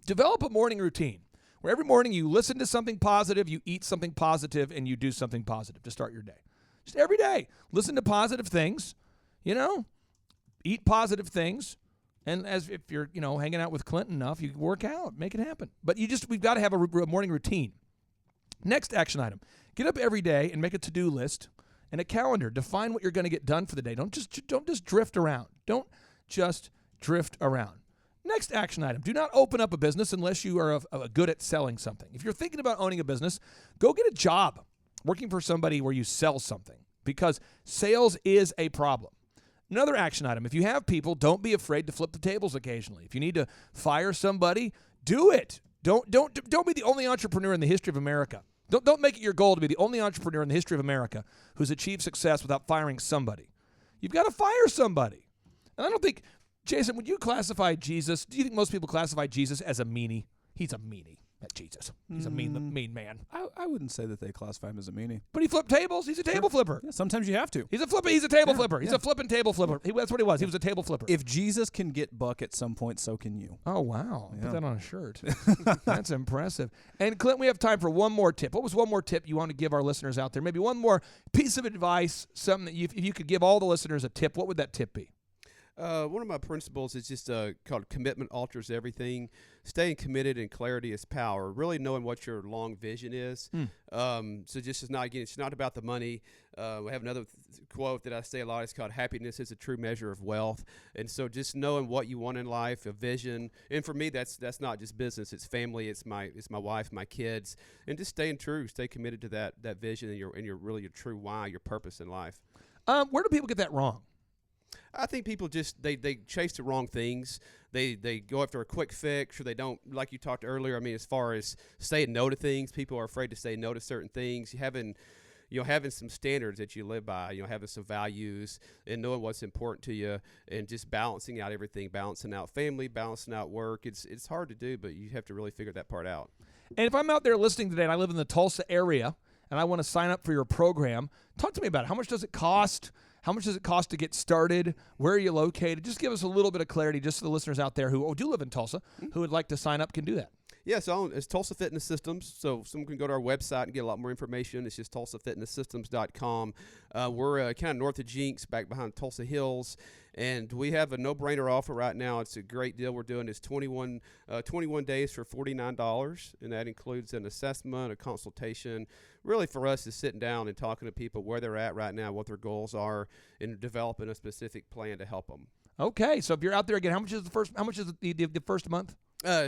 Develop a morning routine where every morning you listen to something positive, you eat something positive, and you do something positive to start your day. Just every day, listen to positive things, eat positive things. And if you're, hanging out with Clint enough, you work out, make it happen. But we've got to have a morning routine. Next action item, get up every day and make a to-do list and a calendar. Define what you're going to get done for the day. Don't just drift around. Don't just drift around. Next action item, do not open up a business unless you are good at selling something. If you're thinking about owning a business, go get a job working for somebody where you sell something, because sales is a problem. Another action item, if you have people, don't be afraid to flip the tables occasionally. If you need to fire somebody, do it. Don't be the only entrepreneur in the history of America. Don't make it your goal to be the only entrepreneur in the history of America who's achieved success without firing somebody. You've got to fire somebody. And I don't think, Jason, would you classify Jesus? Do you think most people classify Jesus as a meanie? He's a meanie. That Jesus. He's a mean man. I wouldn't say that they classify him as a meanie. But he flipped tables. He's a table flipper. Yeah, sometimes you have to. He's a table flipper. He's a flipping table flipper. That's what he was. He was a table flipper. If Jesus can get buck at some point, so can you. Oh, wow. Put that on a shirt. That's impressive. And Clint, we have time for one more tip. What was one more tip you want to give our listeners out there? Maybe one more piece of advice, something that if you could give all the listeners a tip, what would that tip be? One of my principles is just called commitment alters everything. Staying committed and clarity is power. Really knowing what your long vision is. So just it's not about the money. We have another quote that I say a lot. It's called happiness is a true measure of wealth. And so just knowing what you want in life, a vision. And for me, that's not just business. It's family. It's my wife, my kids, and just staying true. Stay committed to that vision and your really your true why, your purpose in life. Where do people get that wrong? I think people just they chase the wrong things. They go after a quick fix, or they don't, like you talked earlier. I mean, as far as saying no to things, people are afraid to say no to certain things. Having some standards that you live by, having some values and knowing what's important to you, and just balancing out everything, balancing out family, balancing out work. It's hard to do, but you have to really figure that part out. And if I'm out there listening today and I live in the Tulsa area and I want to sign up for your program, talk to me about it. How much does it cost? How much does it cost to get started? Where are you located? Just give us a little bit of clarity, just so the listeners out there who do live in Tulsa, who would like to sign up can do that. Yeah, so it's Tulsa Fitness Systems. So someone can go to our website and get a lot more information. It's just tulsafitnesssystems.com. We're kind of north of Jinx, back behind Tulsa Hills. And we have a no-brainer offer right now. It's a great deal we're doing. It's 21 days for $49, and that includes an assessment, a consultation. Really, for us, is sitting down and talking to people where they're at right now, what their goals are, and developing a specific plan to help them. Okay, so if you're out there again, how much is the first month?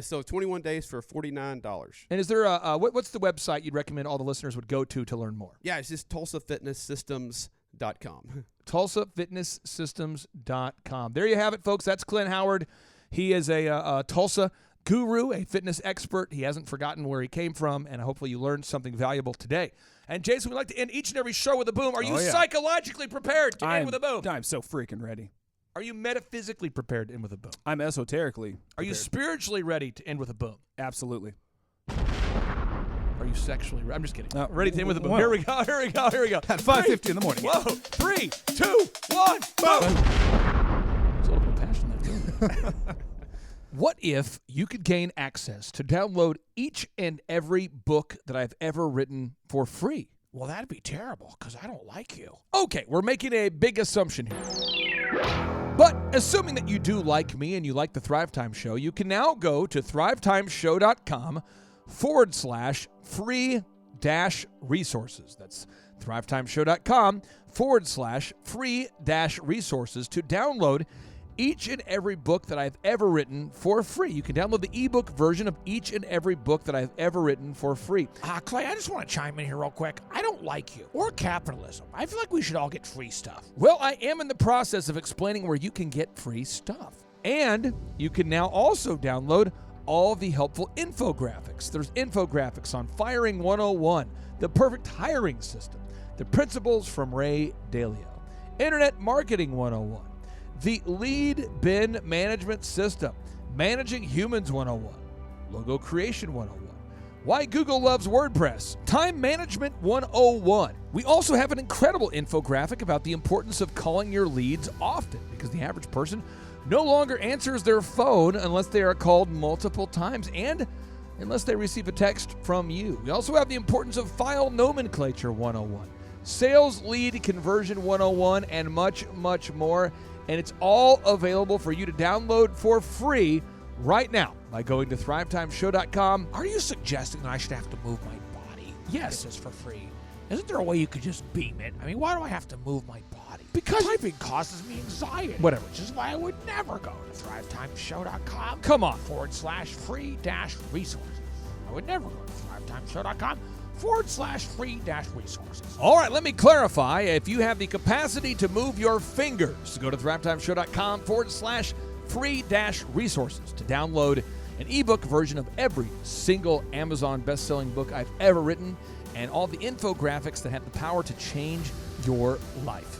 So 21 days for $49. And is there what's the website you'd recommend all the listeners would go to learn more? Yeah, it's just tulsafitnesssystems.com. tulsafitnesssystems.com. There you have it, folks. That's Clint Howard. He is a Tulsa guru, a fitness expert. He hasn't forgotten where he came from, and hopefully you learned something valuable today. And Jason, we like to end each and every show with a boom. Are you psychologically prepared to end with a boom? I'm so freaking ready. Are you metaphysically prepared to end with a boom? I'm esoterically prepared. Are you spiritually ready to end with a boom? Absolutely. Are you sexually ready? I'm just kidding. Ready to end with a boom. Whoa. Here we go. At 5:50 in the morning. Whoa. 3, 2, 1, boom. There's a little bit of passion there. What if you could gain access to download each and every book that I've ever written for free? Well, that'd be terrible, because I don't like you. Okay, we're making a big assumption here. But assuming that you do like me and you like the Thrive Time Show, you can now go to thrivetimeshow.com/free-resources. That's thrivetimeshow.com/free-resources to download each and every book that I've ever written for free. You can download the ebook version of each and every book that I've ever written for free. Clay, I just want to chime in here real quick. I don't like you or capitalism. I feel like we should all get free stuff. Well, I am in the process of explaining where you can get free stuff. And you can now also download all the helpful infographics. There's infographics on Firing 101, the perfect hiring system, the principles from Ray Dalio, Internet Marketing 101, the Lead Bin Management System, Managing Humans 101, Logo Creation 101, Why Google Loves WordPress, Time Management 101. We also have an incredible infographic about the importance of calling your leads often, because the average person no longer answers their phone unless they are called multiple times and unless they receive a text from you. We also have the importance of File Nomenclature 101, Sales Lead Conversion 101, and much, much more. And it's all available for you to download for free right now by going to thrivetimeshow.com. Are you suggesting that I should have to move my body? Yes. This is for free. Isn't there a way you could just beam it? I mean, why do I have to move my body? Because typing causes me anxiety. Whatever. Which is why I would never go to thrivetimeshow.com. Come on. /free-resources. I would never go to thrivetimeshow.com. /free-resources. All right, let me clarify. If you have the capacity to move your fingers, go to thrivetimeshow.com /free-resources to download an ebook version of every single Amazon best-selling book I've ever written and all the infographics that have the power to change your life.